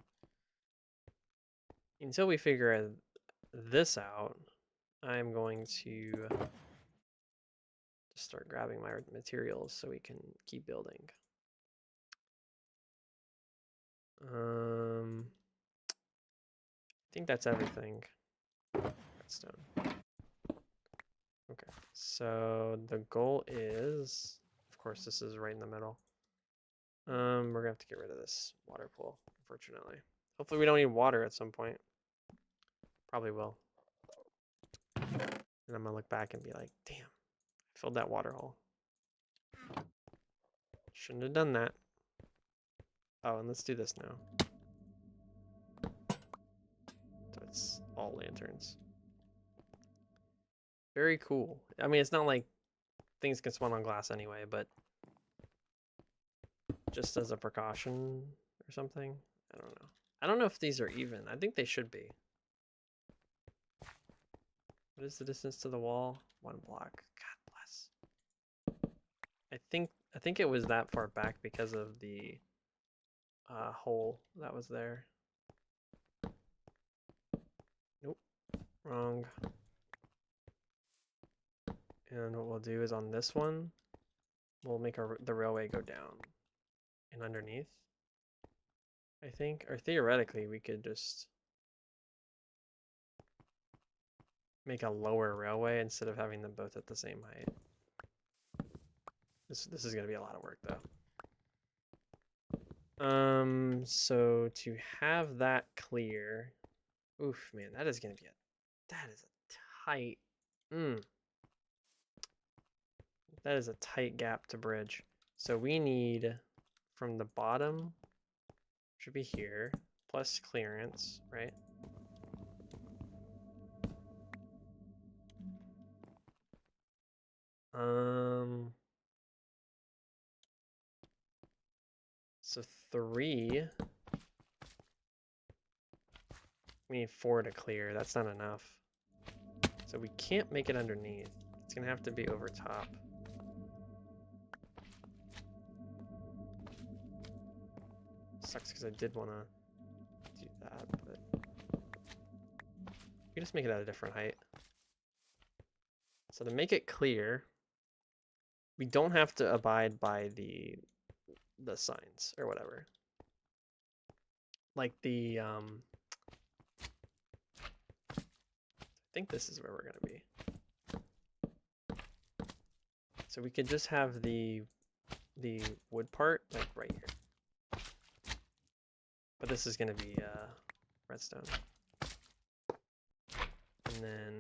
until we figure this out, I'm going to just start grabbing my materials so we can keep building. I think that's everything. Redstone. Okay, so the goal is, of course, this is right in the middle. We're gonna have to get rid of this water pool, unfortunately. Hopefully we don't need water at some point. Probably will. And I'm gonna look back and be like, damn, I filled that water hole. Shouldn't have done that. Oh, and let's do this now. So it's all lanterns. Very cool. I mean, it's not like things can spawn on glass anyway, but just as a precaution or something. I don't know. I don't know if these are even. I think they should be. What is the distance to the wall? 1 block. God bless. I think it was that far back because of the hole that was there. Nope. Wrong. And what we'll do is on this one, we'll make the railway go down and underneath, I think. Or theoretically, we could just make a lower railway instead of having them both at the same height. This is going to be a lot of work, though. So to have that clear, oof, man, that is going to be that is a tight, that is a tight gap to bridge. So we need from the bottom, should be here, plus clearance, right? So 3. We need 4 to clear. That's not enough. So we can't make it underneath. It's gonna have to be over top. Sucks because I did want to do that, but we can just make it at a different height. So to make it clear, we don't have to abide by the signs or whatever. Like the I think this is where we're gonna be. So we could just have the wood part like right here. But this is gonna be redstone. And then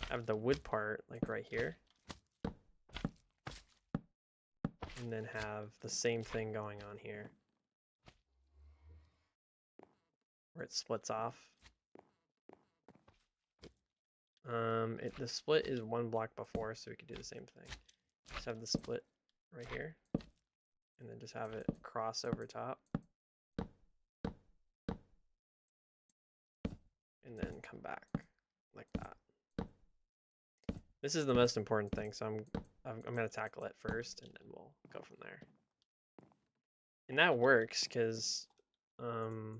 have the wood part like right here. And then have the same thing going on here. Where it splits off. The split is one block before, so we could do the same thing. Just have the split right here. And then just have it cross over top. And then come back like that. This is the most important thing, so I'm gonna tackle it first, and then we'll go from there. And that works because the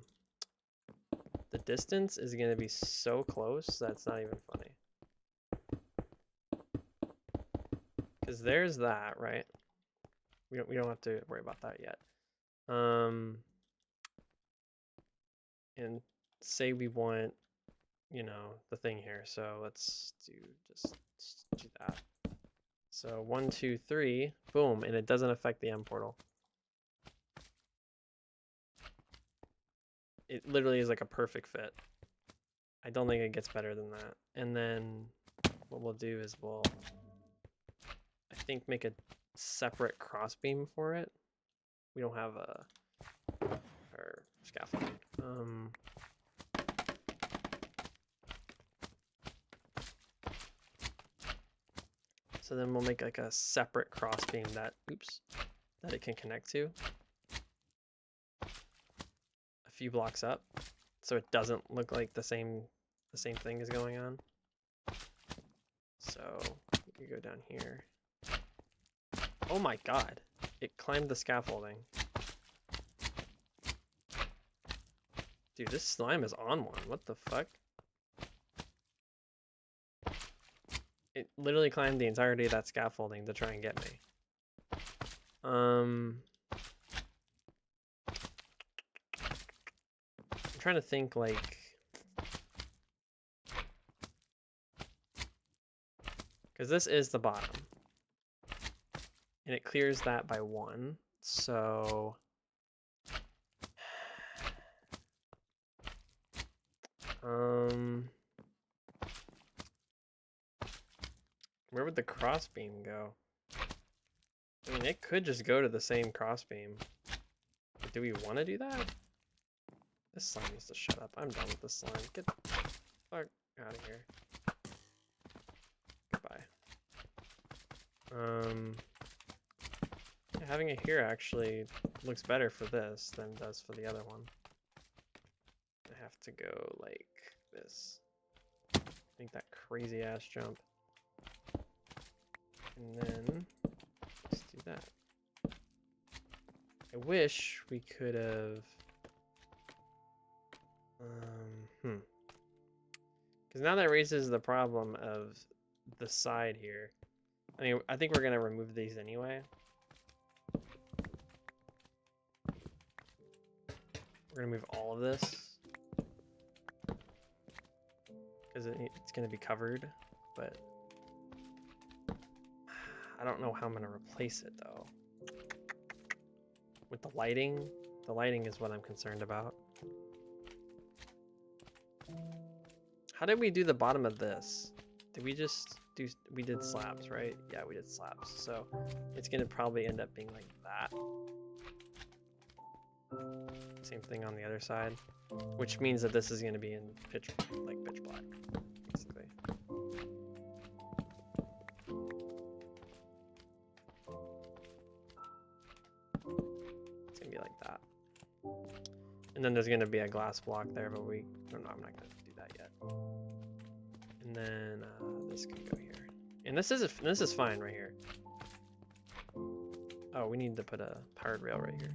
distance is gonna be so close that's not even funny. Because there's that, right? We don't have to worry about that yet. And say we want, you know, the thing here. So let's just do that. So 1, 2, 3, boom, and it doesn't affect the M portal. It literally is like a perfect fit. I don't think it gets better than that. And then what we'll do is we'll, I think, make a separate crossbeam for it. We don't have our scaffolding. So then we'll make like a separate crossbeam that, that it can connect to. A few blocks up, so it doesn't look like the same thing is going on. So you go down here. Oh my god, it climbed the scaffolding. Dude, this slime is on one. What the fuck? It literally climbed the entirety of that scaffolding to try and get me. I'm trying to think, like, because this is the bottom, and it clears that by 1. So where would the crossbeam go? I mean, it could just go to the same crossbeam. But do we want to do that? This slime needs to shut up. I'm done with this slime. Get the fuck out of here. Goodbye. Having it here actually looks better for this than it does for the other one. I have to go like this. Make that crazy ass jump. And then let's do that. I wish we could have because now that raises the problem of the side here. I mean, I think we're gonna remove these anyway. We're gonna move all of this because it's gonna be covered, but I don't know how I'm gonna replace it though. With the lighting is what I'm concerned about. How did we do the bottom of this? Did we just do, we did slabs, right? Yeah, we did slabs. So it's gonna probably end up being like that. Same thing on the other side, which means that this is gonna be in pitch black, basically. It's gonna be like that. And then there's gonna be a glass block there, but no, I'm not gonna do that yet. And then this can go here. And this is fine right here. Oh, we need to put a powered rail right here.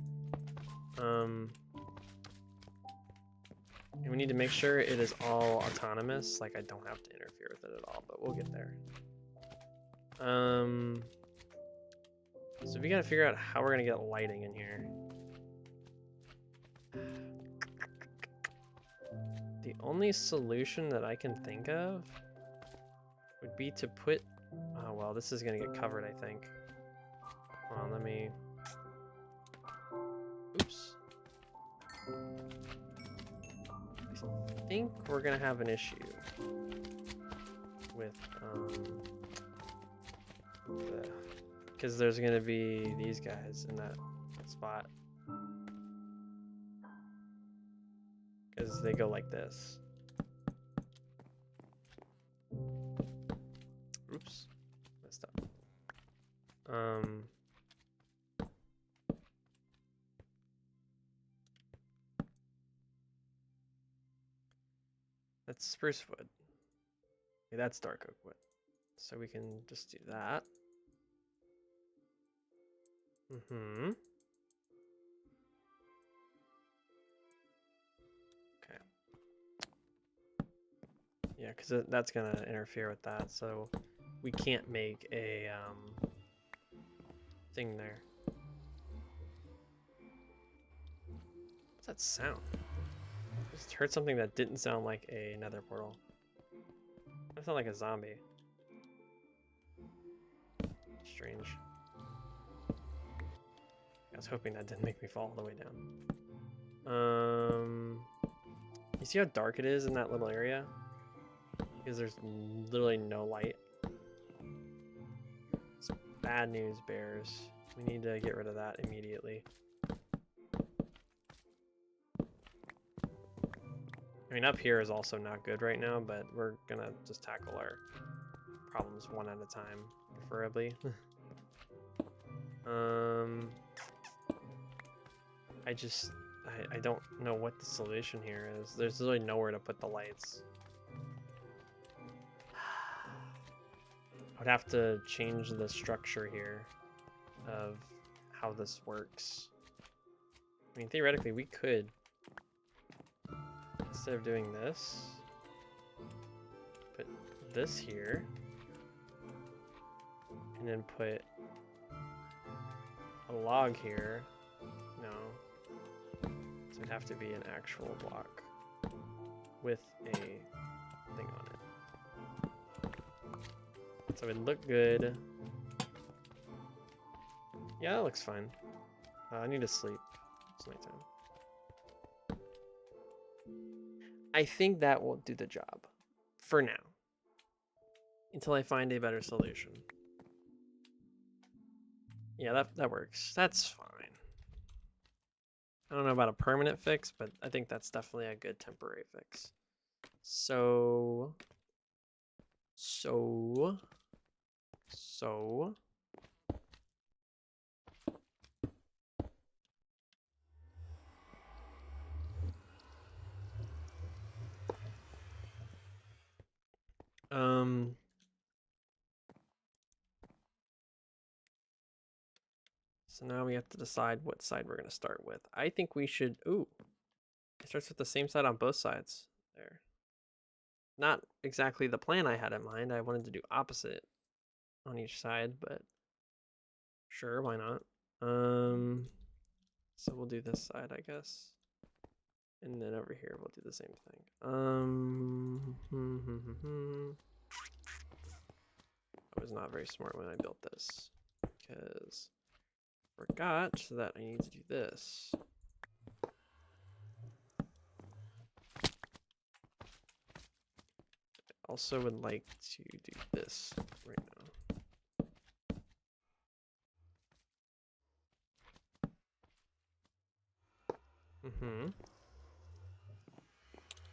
And we need to make sure it is all autonomous, like I don't have to interfere with it at all, but we'll get there. So we gotta figure out how we're gonna get lighting in here. The only solution that I can think of would be to put, oh well, this is gonna get covered, I think. Hold on, let me, oops. think we're gonna have an issue with because there's gonna be these guys in that spot because they go like this. Oops, messed up. That's spruce wood. Okay, that's dark oak wood. So we can just do that. Mm-hmm. Okay. Yeah, because that's gonna interfere with that, so we can't make a thing there. What's that sound? I just heard something that didn't sound like a nether portal. That sounded like a zombie. Strange. I was hoping that didn't make me fall all the way down. You see how dark it is in that little area? Because there's literally no light. It's bad news, bears. We need to get rid of that immediately. I mean, up here is also not good right now, but we're gonna just tackle our problems one at a time, preferably. I don't know what the solution here is. There's really nowhere to put the lights. I would have to change the structure here of how this works. I mean, theoretically, we could, instead of doing this, put this here, and then put a log here. No. So it'd have to be an actual block with a thing on it. So it'd look good. Yeah, that looks fine. I need to sleep. It's nighttime. I think that will do the job. For now. Until I find a better solution. Yeah, that works. That's fine. I don't know about a permanent fix, but I think that's definitely a good temporary fix. So... So now we have to decide what side we're going to start with. I think we should... Ooh. It starts with the same side on both sides. There. Not exactly the plan I had in mind. I wanted to do opposite on each side, but... Sure, why not? So we'll do this side, I guess. And then over here, we'll do the same thing. I was not very smart when I built this, because I forgot that I need to do this. I also would like to do this right now.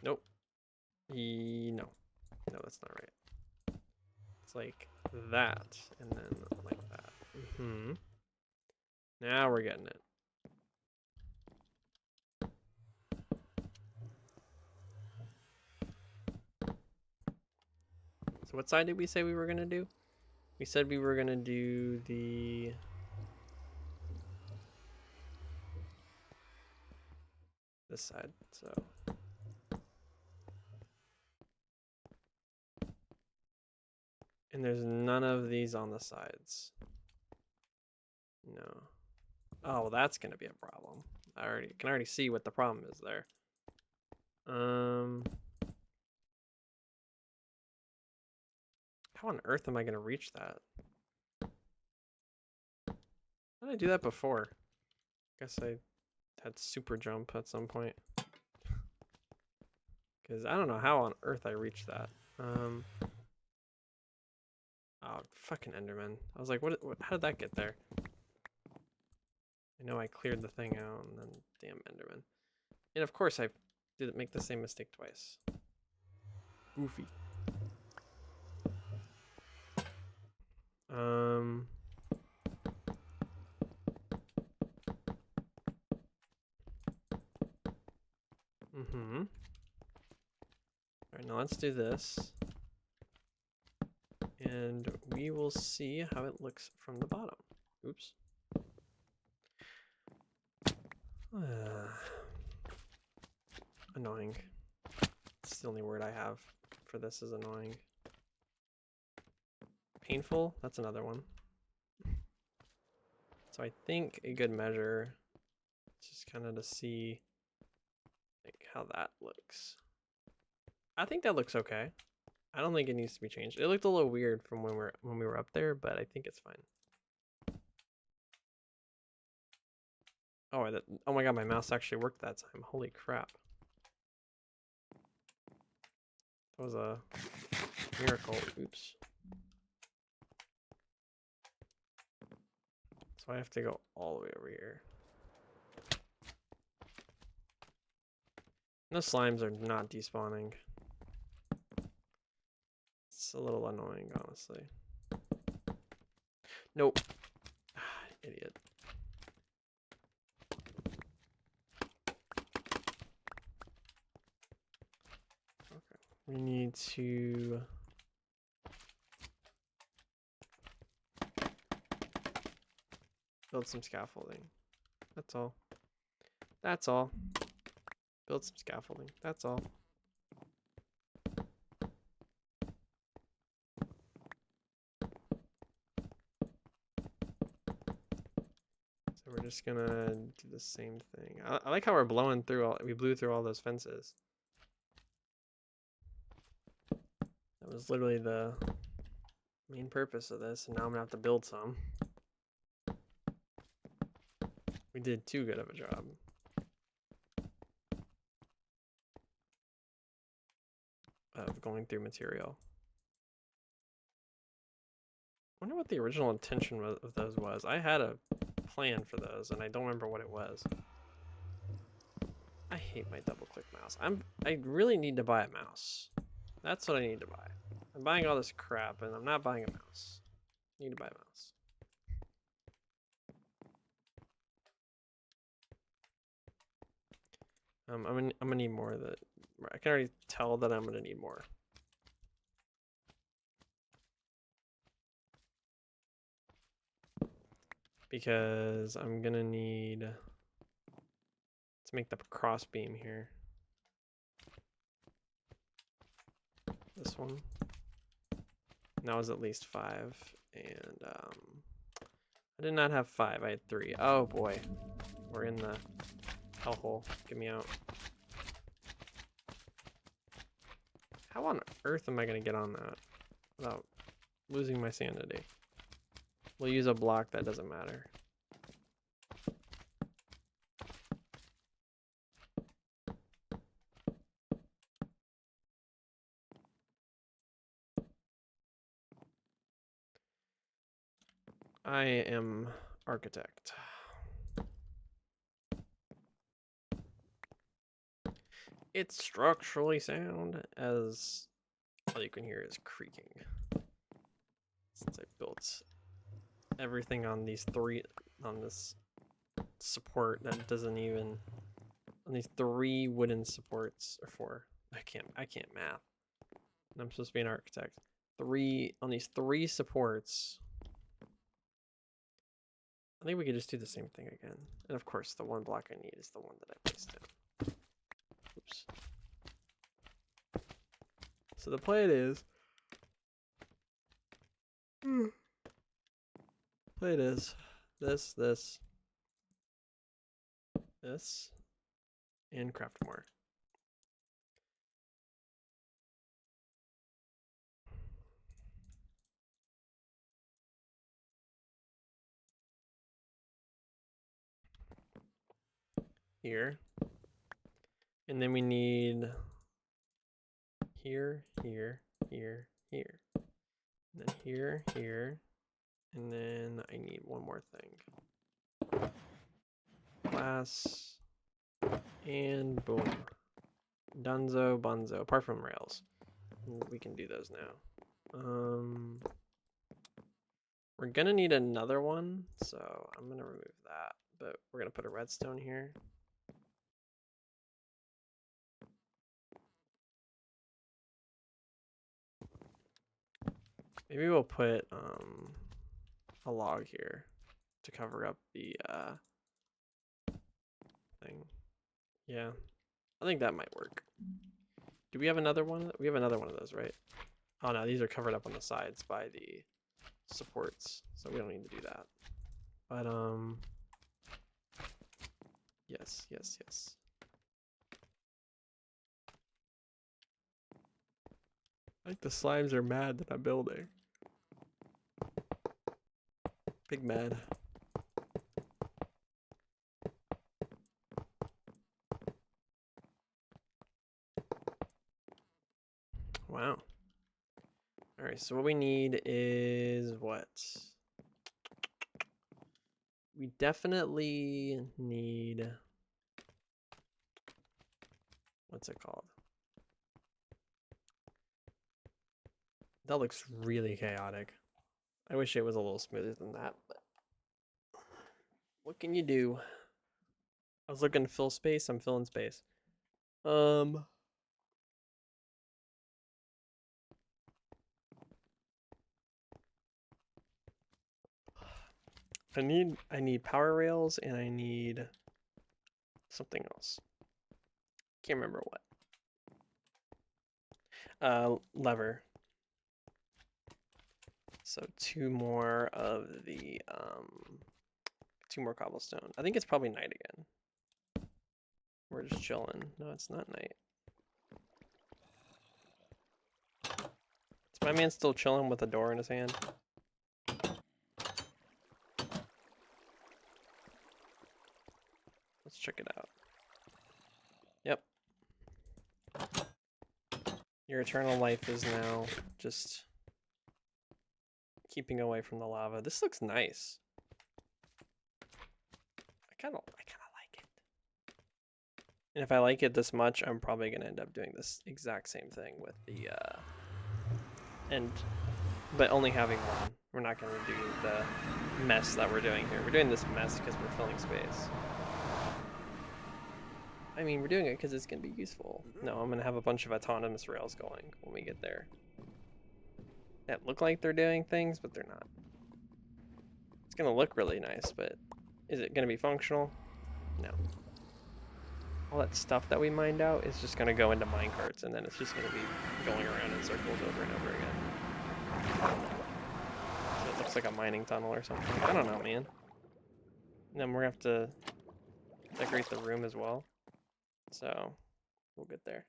Nope. No. No, that's not right. It's like that, and then like that. Now we're getting it. So what side did we say we were gonna do? We said we were gonna do the... this side, so... And there's none of these on the sides. No. Oh, well, that's gonna be a problem. I can already see what the problem is there. How on earth am I gonna reach that? How did I do that before? Guess I had super jump at some point. Because I don't know how on earth I reached that. Oh, fucking Enderman. I was like, how did that get there? I know I cleared the thing out and then damn Enderman. And of course I didn't make the same mistake twice. Goofy. Alright, now let's do this. And we will see how it looks from the bottom. Oops. Annoying. It's the only word I have for this is annoying. Painful, that's another one. So I think a good measure is just kind of to see like how that looks. I think that looks okay. I don't think it needs to be changed. It looked a little weird from when we were up there, but I think it's fine. Oh my god, my mouse actually worked that time. Holy crap. That was a miracle. Oops. So I have to go all the way over here. The slimes are not despawning. It's a little annoying, honestly. Nope. Idiot. Okay. We need to... build some scaffolding. That's all. That's all. Build some scaffolding. That's all. So we're just gonna do the same thing. I like how we're blowing through we blew through all those fences. That was literally the main purpose of this, and now I'm gonna have to build some. We did too good of a job. Of going through material. I wonder what the original intention of those was. I had a plan for those, and I don't remember what it was. I hate my double-click mouse. I really need to buy a mouse. That's what I need to buy. I'm buying all this crap, and I'm not buying a mouse. I need to buy a mouse. I'm gonna need more of that. I can already tell that I'm gonna need more. Because I'm gonna need to make the cross beam here. This one. And that was at least 5. And I did not have 5, I had 3. Oh boy. We're in the hellhole. Get me out. How on earth am I gonna get on that without losing my sanity? We'll use a block that doesn't matter. I am architect. It's structurally sound, as all you can hear is creaking. Since I built everything on these on this support that doesn't even, on these 3 wooden supports, or 4. I can't math. And I'm supposed to be an architect. On these 3 supports. I think we could just do the same thing again. And of course, the one block I need is the one that I placed in. Oops. So the plan is... Plan is this, and craft more. Here. And then we need here, here, here, here. And then here, here. And then I need one more thing. Glass. And boom. Dunzo, bunzo. Apart from rails. We can do those now. We're gonna need another one, so I'm gonna remove that. But we're gonna put a redstone here. Maybe we'll put a log here to cover up the thing. Yeah, I think that might work. Do we have another one? We have another one of those, right? Oh no, these are covered up on the sides by the supports, so we don't need to do that. But yes, yes, yes. I think the slimes are mad that I'm building. Big mad. Wow. All right, so what we need is what? We definitely need, what's it called? That looks really chaotic. I wish it was a little smoother than that, but what can you do? I was looking to fill space, I'm filling space. I need power rails and I need something else. Can't remember what. Lever. So two more of the two more cobblestone. I think it's probably night again. We're just chilling. No, it's not night. Is my man still chilling with a door in his hand? Let's check it out. Yep. Your eternal life is now just keeping away from the lava. This looks nice. I kind of like it. And if I like it this much, I'm probably gonna end up doing this exact same thing with the but only having one. We're not gonna do the mess that we're doing here. We're doing this mess because we're filling space. I mean, we're doing it because it's gonna be useful. No, I'm gonna have a bunch of autonomous rails going when we get there. That look like they're doing things, but they're not. It's gonna look really nice, but is it gonna be functional? No. All that stuff that we mined out is just gonna go into minecarts, and then it's just gonna be going around in circles over and over again. So it looks like a mining tunnel or something. I don't know, man. And then we're gonna have to decorate the room as well. So we'll get there.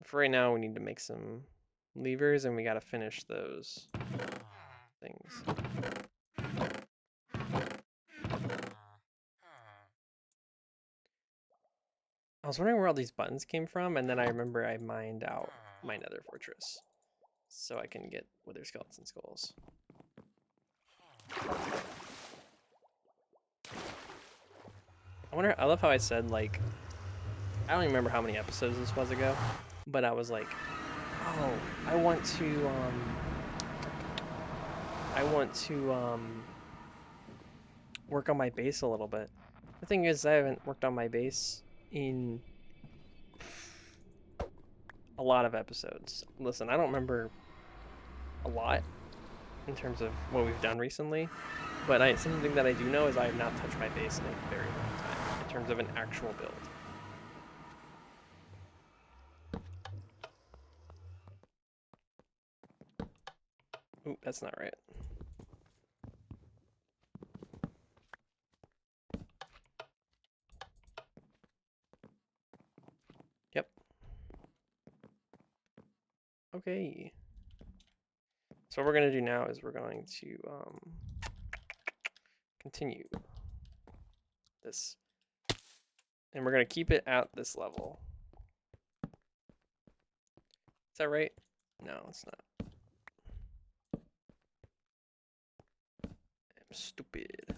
For right now, we need to make some levers, and we gotta finish those things. I was wondering where all these buttons came from, and then I remember I mined out my nether fortress so I can get wither skeleton skulls. I love how I said, like, I don't even remember how many episodes this was ago, but I was like, oh, I want to work on my base a little bit. The thing is, I haven't worked on my base in a lot of episodes. Listen, I don't remember a lot in terms of what we've done recently, but something that I do know is I have not touched my base in a very long time in terms of an actual build. Ooh, that's not right. Yep. Okay. So what we're going to do now is we're going to continue this. And we're going to keep it at this level. Is that right? No, it's not. I'm stupid.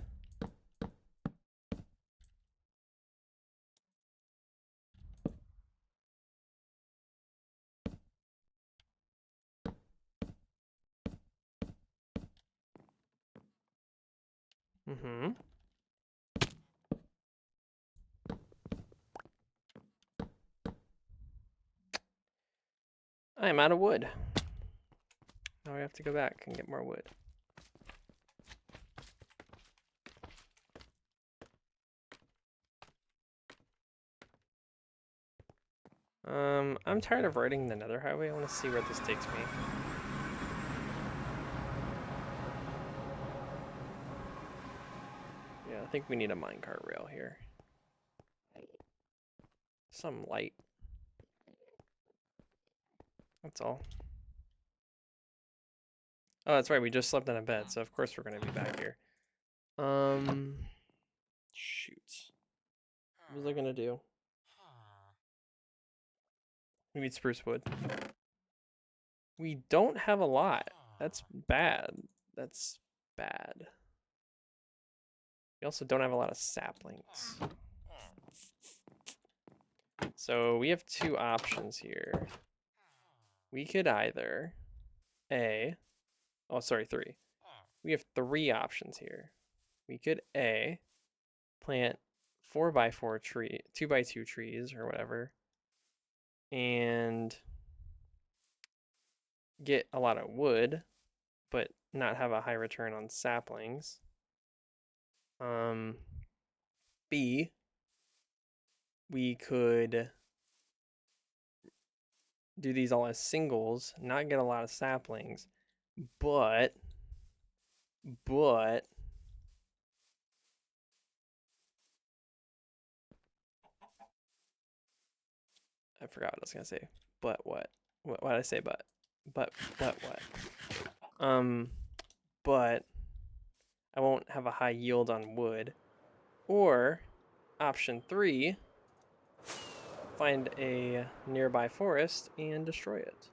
Mm-hmm. I'm out of wood. Now I have to go back and get more wood. I'm tired of riding the Nether Highway. I want to see where this takes me. Yeah, I think we need a minecart rail here. Some light. That's all. Oh, that's right. We just slept in a bed, so of course we're gonna be back here. Shoot. What was I gonna do? We need spruce wood. We don't have a lot. That's bad. That's bad. We also don't have a lot of saplings. So we have two options here. We could either three. We have three options here. We could plant 4x4 tree, 2x2 trees or whatever, and get a lot of wood, but not have a high return on saplings. B, we could do these all as singles, not get a lot of saplings, but I forgot what I was gonna say. But what? What did I say? But what? But I won't have a high yield on wood. Or option 3, find a nearby forest and destroy it.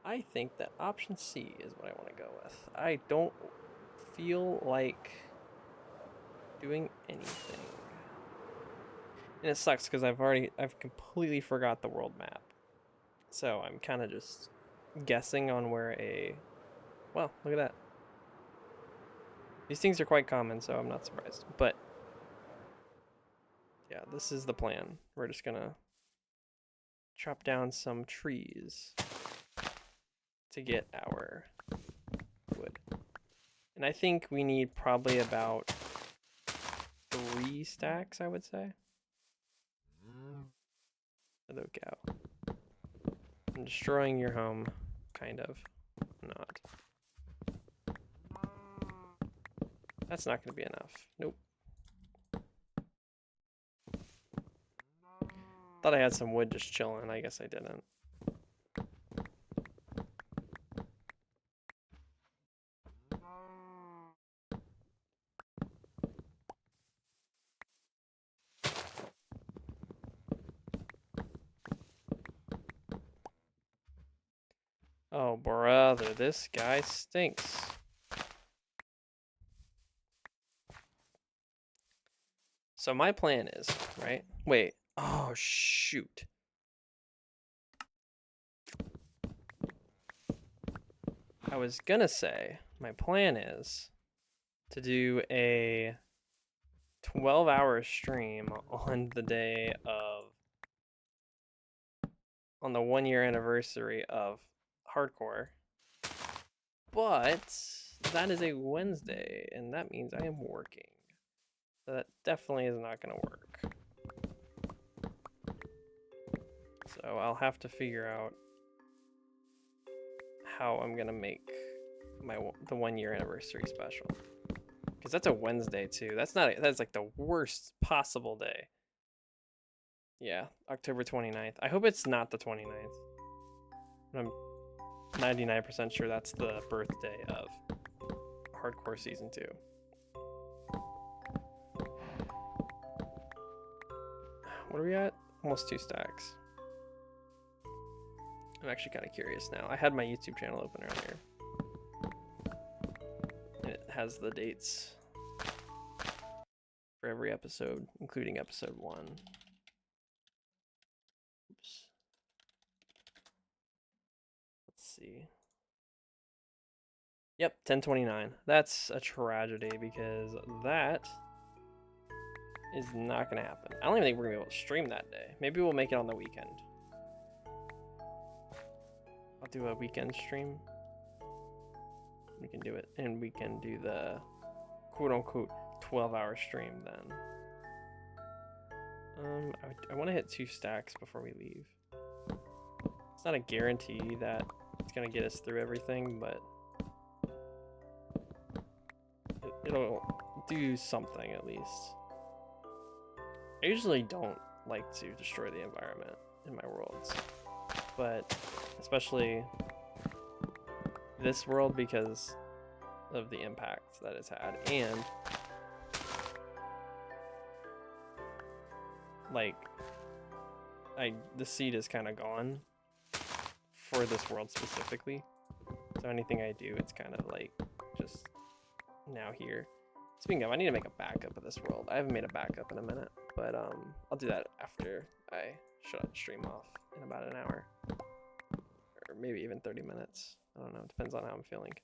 I think that option C is what I want to go with. I don't feel like doing anything. And it sucks because I've completely forgot the world map. So I'm kind of just guessing on where well, look at that. These things are quite common, so I'm not surprised. But yeah, this is the plan. We're just gonna chop down some trees to get our wood. And I think we need probably about 3 stacks, I would say. Look out. I'm destroying your home, kind of. Not. That's not going to be enough. Nope. Thought I had some wood just chilling. I guess I didn't. Oh, brother, this guy stinks. So my plan is, right? Wait. Oh, shoot. I was gonna say, my plan is to do a 12-hour stream on the day of, on the 1-year anniversary of Hardcore. But that is a Wednesday, and that means I am working. So that definitely is not gonna work. So I'll have to figure out how I'm gonna make the 1-year anniversary special. Because that's a Wednesday too. That's like the worst possible day. Yeah, October 29th. I hope it's not the 29th. I'm 99% sure that's the birthday of Hardcore Season 2. What are we at? Almost 2 stacks. I'm actually kind of curious now. I had my YouTube channel open earlier. And it has the dates for every episode, including episode 1. Oops. Let's see. Yep, 10/29. That's a tragedy because that is not going to happen. I don't even think we're going to be able to stream that day. Maybe we'll make it on the weekend. I'll do a weekend stream. We can do it, and we can do the quote-unquote 12-hour stream then. I want to hit 2 stacks before we leave. It's not a guarantee that it's going to get us through everything, but it'll do something at least. I usually don't like to destroy the environment in my worlds, but especially this world because of the impact that it's had, and like the seed is kind of gone for this world specifically, so anything I do, it's kind of like just now here. Speaking of, I need to make a backup of this world. I haven't made a backup in a minute, but I'll do that after I shut the stream off in about an hour, or maybe even 30 minutes. I don't know, it depends on how I'm feeling.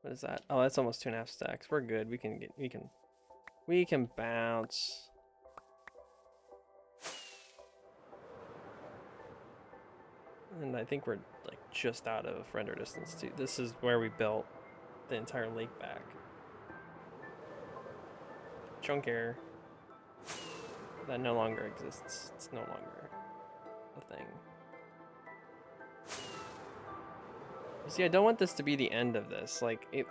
What is that? Oh, that's almost 2.5 stacks. We're good. We can bounce. And I think we're like just out of render distance too. This is where we built the entire lake back. Chunk error. That no longer exists. It's no longer a thing. You see, I don't want this to be the end of this. Like, it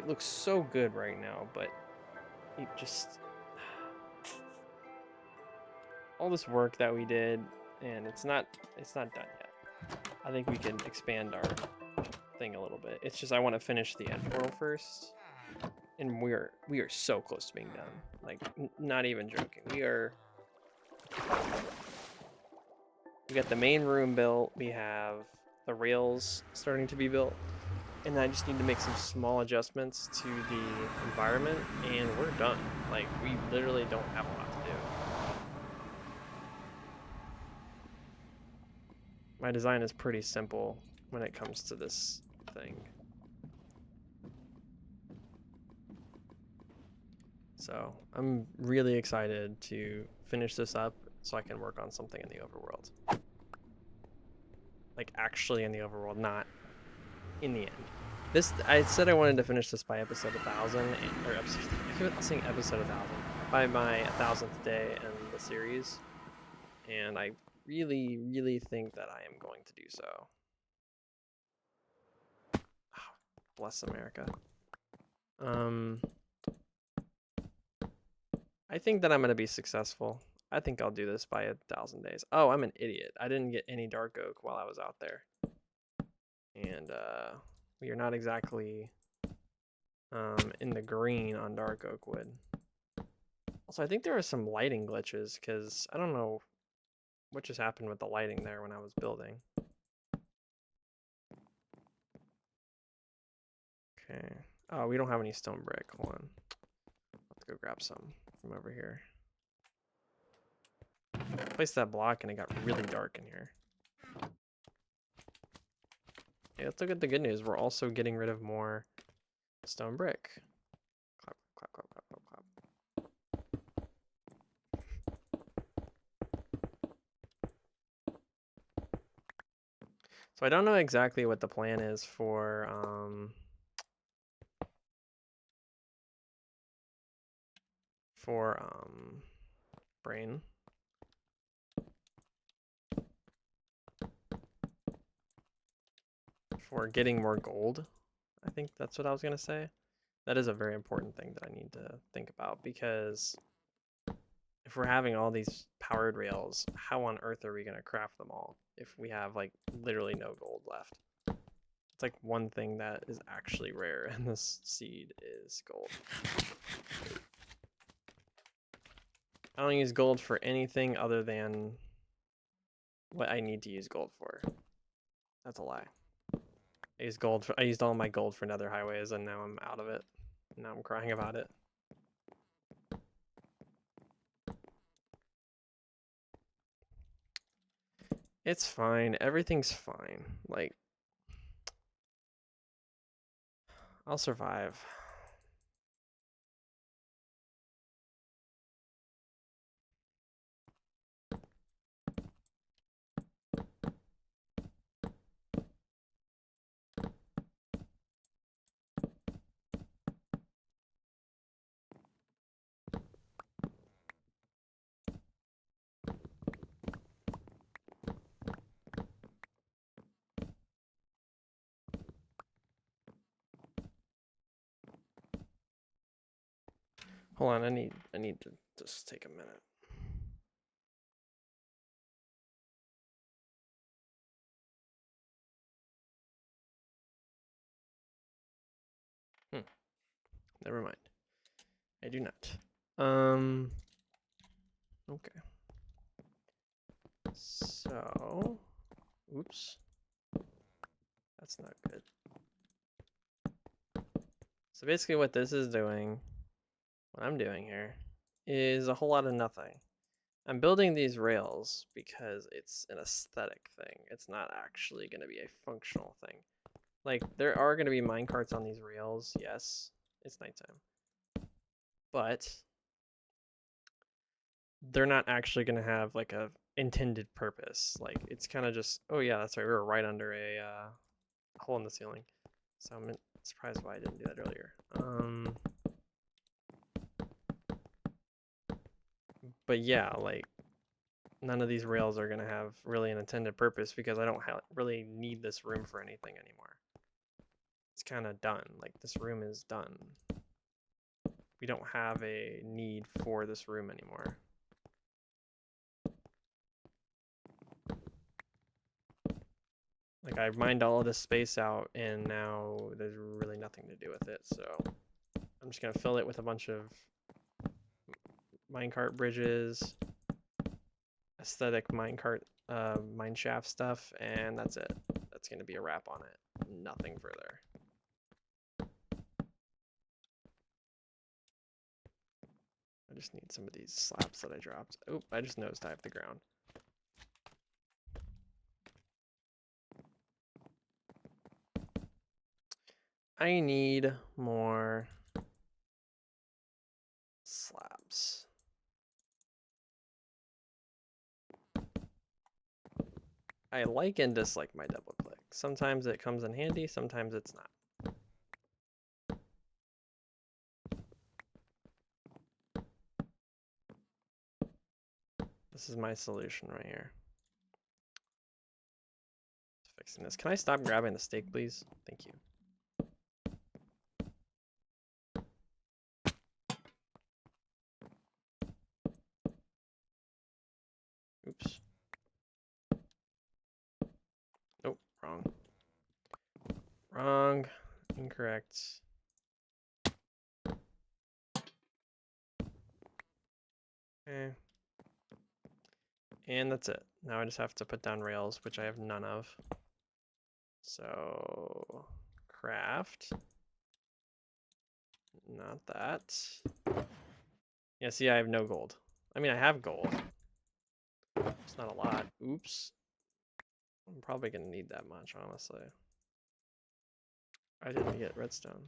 looks so good right now, but it just... all this work that we did, and it's not done yet. I think we can expand our thing a little bit. It's just I want to finish the end portal first, and we are so close to being done. Like, not even joking. We got the main room built. We have the rails starting to be built, and I just need to make some small adjustments to the environment, and we're done. Like, we literally don't have a lot to do. My design is pretty simple when it comes to this thing. So I'm really excited to finish this up so I can work on something in the overworld. Like actually in the overworld, not in the end. I said I wanted to finish this by episode 1000, or episode, I keep saying episode 1000, by my 1000th day in the series, and I really think that I am going to do so. Oh, bless America. I think that I'm gonna be successful. I think I'll do this by 1000 days. Oh, I'm an idiot. I didn't get any dark oak while I was out there. And we are not exactly in the green on dark oak wood. Also, I think there are some lighting glitches because I don't know what just happened with the lighting there when I was building. Okay. Oh, we don't have any stone brick. Hold on. Let's go grab some from over here. Place that block and it got really dark in here. Okay, let's look at the good news. We're also getting rid of more stone brick. Clap, clap, clap, clap, clap, clap. So I don't know exactly what the plan is for brain. For getting more gold. I think that's what I was gonna say. That is a very important thing that I need to think about, because if we're having all these powered rails, how on earth are we gonna craft them all if we have like literally no gold left? It's like one thing that is actually rare in this seed is gold. I don't use gold for anything other than what I need to use gold for. That's a lie. I used all my gold for nether highways and now I'm out of it. Now I'm crying about it. It's fine. Everything's fine. Like, I'll survive. Hold on, I need to just take a minute. Never mind. I do not. Okay. So, oops. That's not good. So basically what this is doing, what I'm doing here, is a whole lot of nothing. I'm building these rails because it's an aesthetic thing. It's not actually going to be a functional thing. Like, there are going to be minecarts on these rails, yes. It's nighttime. But they're not actually going to have, like, a intended purpose. Like, it's kind of just, oh yeah, that's right, we were right under a hole in the ceiling. So I'm surprised why I didn't do that earlier. But yeah, like, none of these rails are going to have really an intended purpose because I don't really need this room for anything anymore. It's kind of done. Like, this room is done. We don't have a need for this room anymore. Like, I mined all of this space out and now there's really nothing to do with it. So I'm just going to fill it with a bunch of minecart bridges, aesthetic minecart, mineshaft stuff, and that's it. That's going to be a wrap on it. Nothing further. I just need some of these slabs that I dropped. Oh, I just nosedived the ground. I need more slabs. I like and dislike my double click. Sometimes it comes in handy, sometimes it's not. This is my solution right here. Fixing this. Can I stop grabbing the steak, please? Thank you. Oops. Nope, wrong. Wrong. Incorrect. Okay. And that's it. Now I just have to put down rails, which I have none of. So, craft. Not that. Yeah, see, I have no gold. I mean, I have gold. It's not a lot. Oops. I'm probably going to need that much, honestly. I didn't get redstone.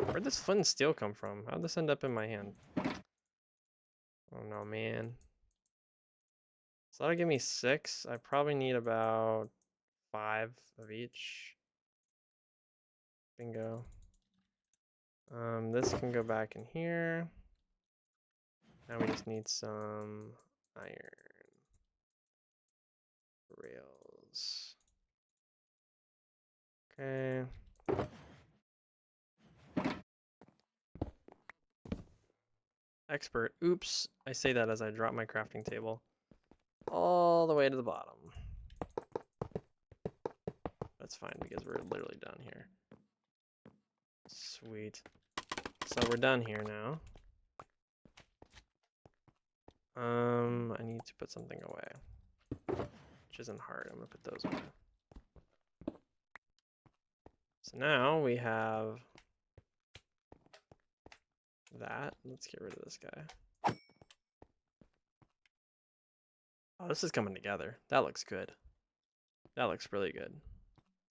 Where'd this flint and steel come from? How'd this end up in my hand? Oh no, man. So that'll give me 6. I probably need about 5 of each. Bingo. This can go back in here. Now we just need some iron rails. Okay. Expert. Oops. I say that as I drop my crafting table all the way to the bottom. That's fine because we're literally done here. Sweet. So we're done here now. I need to put something away, which isn't hard. I'm gonna put those away. So now we have that. Let's get rid of this guy. Oh, this is coming together. That looks good. That looks really good.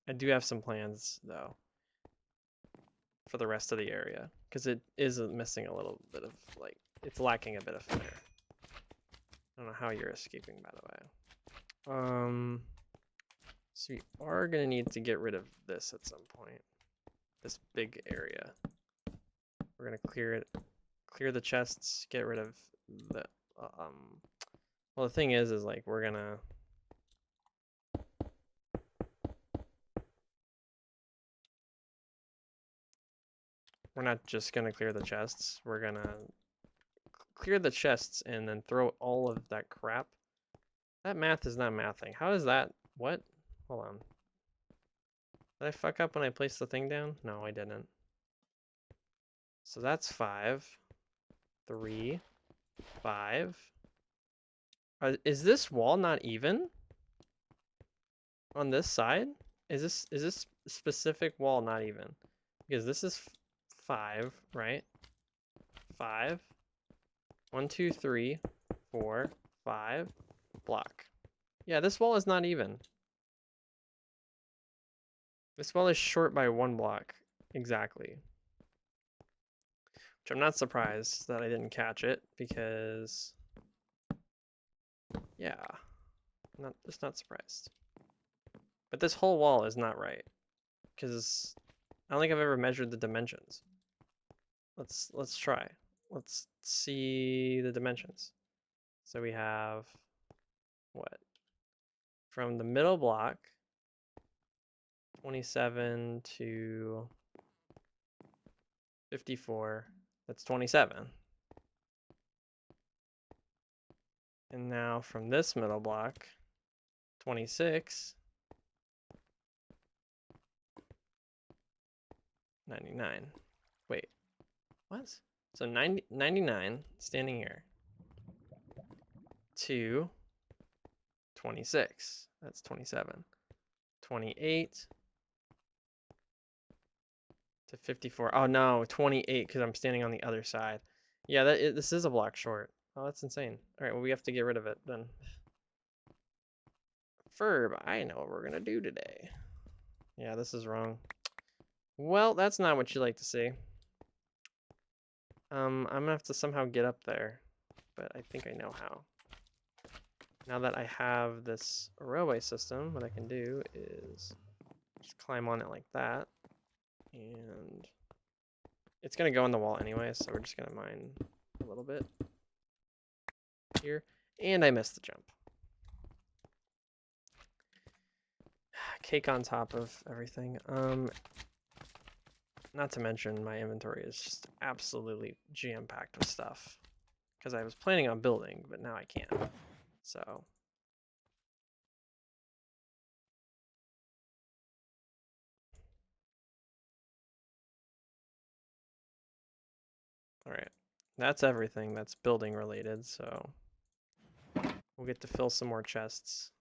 I do have some plans though for the rest of the area because it is missing a little bit of like, it's lacking a bit of flair. I don't know how you're escaping, by the way. So we are gonna need to get rid of this at some point. This big area. We're gonna clear it, clear the chests, get rid of the well, the thing is like we're not just gonna clear the chests. We're gonna clear the chests and then throw all of that crap. That math is not mathing. How is that? What? Hold on. Did I fuck up when I placed the thing down? No, I didn't. So that's 5, 3, 5. Is this wall not even? On this side? Is this specific wall not even? Because this is 5, right? 5. 1, 2, 3, 4, 5. Block. Yeah, this wall is not even. This wall is short by 1 block. Exactly. Which I'm not surprised that I didn't catch it because yeah. Just not surprised. But this whole wall is not right. Because I don't think I've ever measured the dimensions. Let's try. Let's see the dimensions. So we have what? From the middle block, 27 to 54, that's 27. And now from this middle block, 26, 99. Wait, what? So 99 standing here to 26. That's 27. 28 to 54. Oh no, 28 because I'm standing on the other side. Yeah, this is a block short. Oh, that's insane. All right, well, we have to get rid of it then. Ferb, I know what we're gonna do today. Yeah, this is wrong. Well, that's not what you like to see. I'm gonna have to somehow get up there, but I think I know how. Now that I have this railway system, what I can do is just climb on it like that, and it's gonna go in the wall anyway, so we're just gonna mine a little bit here, and I missed the jump. Cake on top of everything. Not to mention my inventory is just absolutely jam-packed with stuff because I was planning on building, but now I can't. So all right, that's everything that's building related. So we'll get to fill some more chests.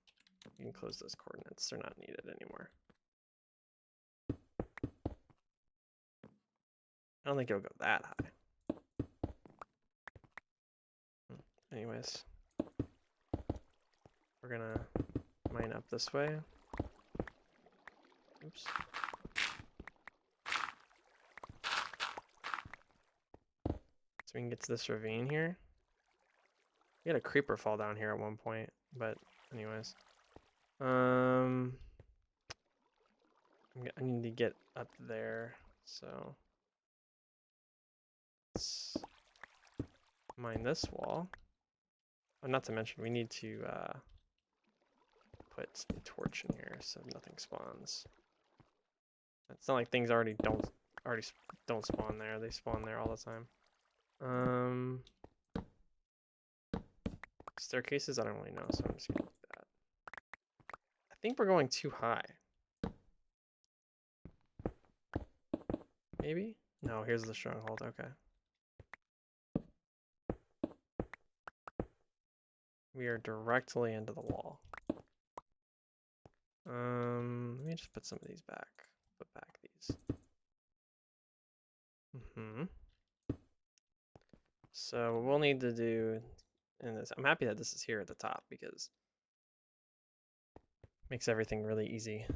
You can close those coordinates; they're not needed anymore. I don't think it'll go that high. Anyways, we're gonna mine up this way. Oops. So we can get to this ravine here. We had a creeper fall down here at one point, but anyways. I need to get up there, so let's mine this wall. Oh, not to mention we need to put a torch in here so nothing spawns. It's not like things already don't spawn there. They spawn there all the time. Staircases, I don't really know, so I'm just gonna do that. I think we're going too high. Maybe? No, here's the stronghold, okay. We are directly into the wall. Let me just put some of these back. Put back these. So what we'll need to do in this, I'm happy that this is here at the top because it makes everything really easy.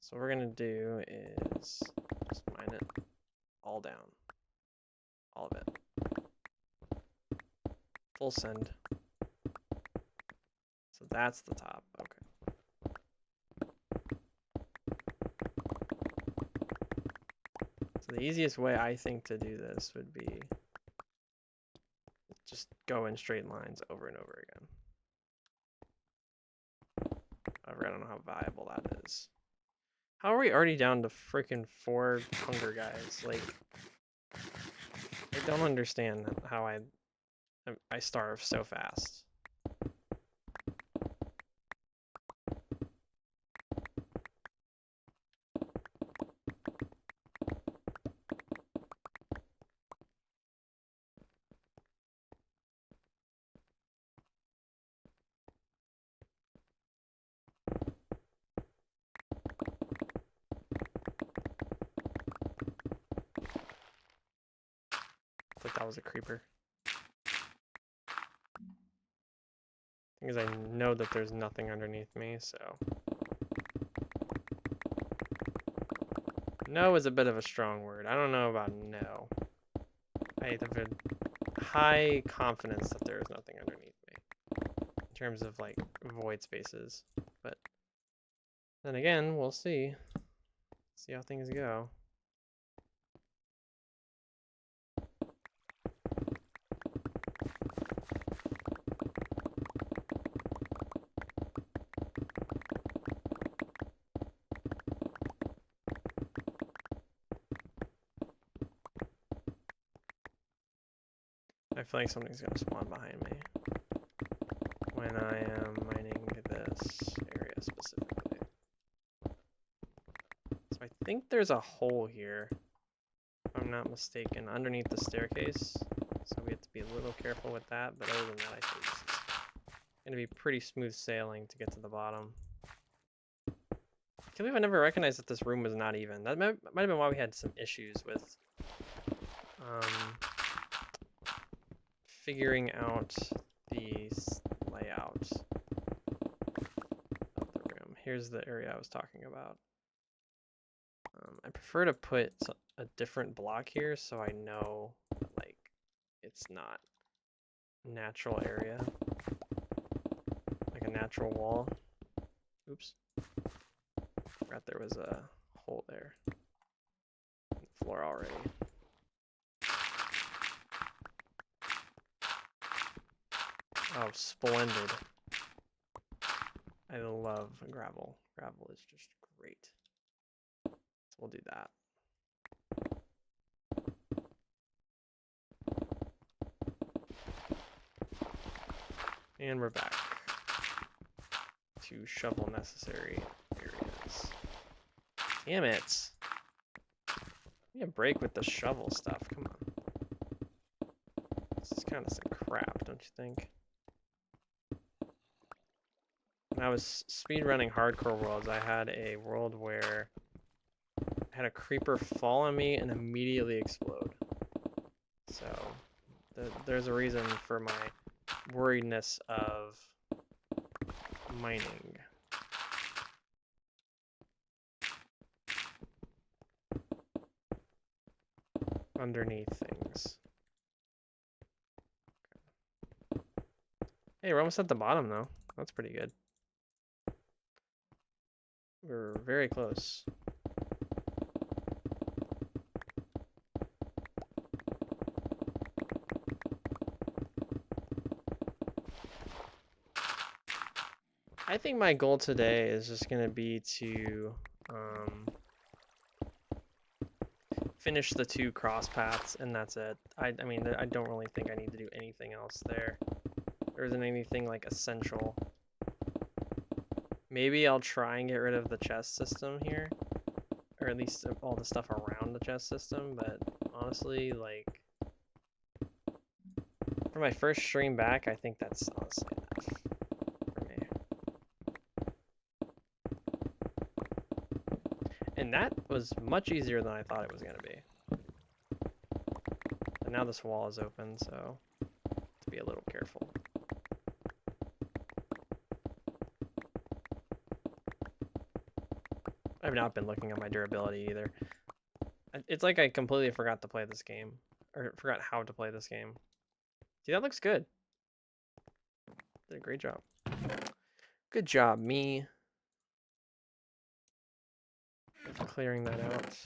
So what we're gonna do is just mine it all down. All of it. Full send. So that's the top. Okay. So the easiest way I think to do this would be just go in straight lines over and over again. However, I don't know how viable that is. How are we already down to freaking 4 hunger guys? Like, I don't understand how I starve so fast. I thought that was a creeper. Thing is, I know that there's nothing underneath me, so. No is a bit of a strong word. I don't know about no. I have a high confidence that there is nothing underneath me. In terms of, like, void spaces. But then again, we'll see. See how things go. I feel like something's gonna spawn behind me when I am mining this area specifically. So I think there's a hole here, if I'm not mistaken, underneath the staircase. So we have to be a little careful with that, but other than that, I think this is gonna be pretty smooth sailing to get to the bottom. I can't believe I never recognized that this room was not even. That might have been why we had some issues with figuring out the layout of the room. Here's the area I was talking about. I prefer to put a different block here so I know that, like, it's not a natural area, like a natural wall. Oops. Forgot there was a hole there in the floor already. Oh, splendid. I love gravel. Gravel is just great. So we'll do that. And we're back to shovel necessary areas. Damn it. Give me a break with the shovel stuff. Come on. This is kind of some crap, don't you think? When I was speedrunning hardcore worlds, I had a world where I had a creeper fall on me and immediately explode. So there's a reason for my worriedness of mining. Underneath things. Okay. Hey, we're almost at the bottom though. That's pretty good. We're very close. I think my goal today is just going to be to finish the 2 cross paths, and that's it. I mean, I don't really think I need to do anything else there. There isn't anything, like, essential. Maybe I'll try and get rid of the chest system here, or at least all the stuff around the chest system, but honestly, like, For my first stream back, I think that's honestly enough for me. And that was much easier than I thought it was going to be. And now this wall is open, so to be a little careful. I've not been looking at my durability either. It's like I completely forgot to play this game, or forgot how to play this game. See, that looks good. Did a great job. Good job, me. For clearing that out.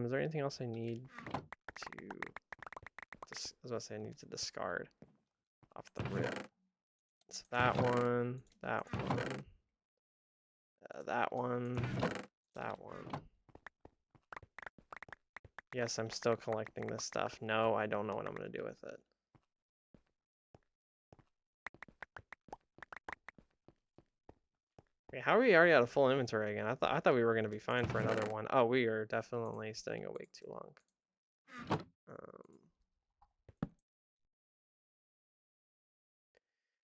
Is there anything else I need to? I was about to say I need to discard off the rip. So that one, that one, that one, that one. Yes, I'm still collecting this stuff. No, I don't know what I'm gonna do with it. Wait, how are we already out of full inventory again? I thought we were gonna be fine for another one. Oh, we are definitely staying awake too long.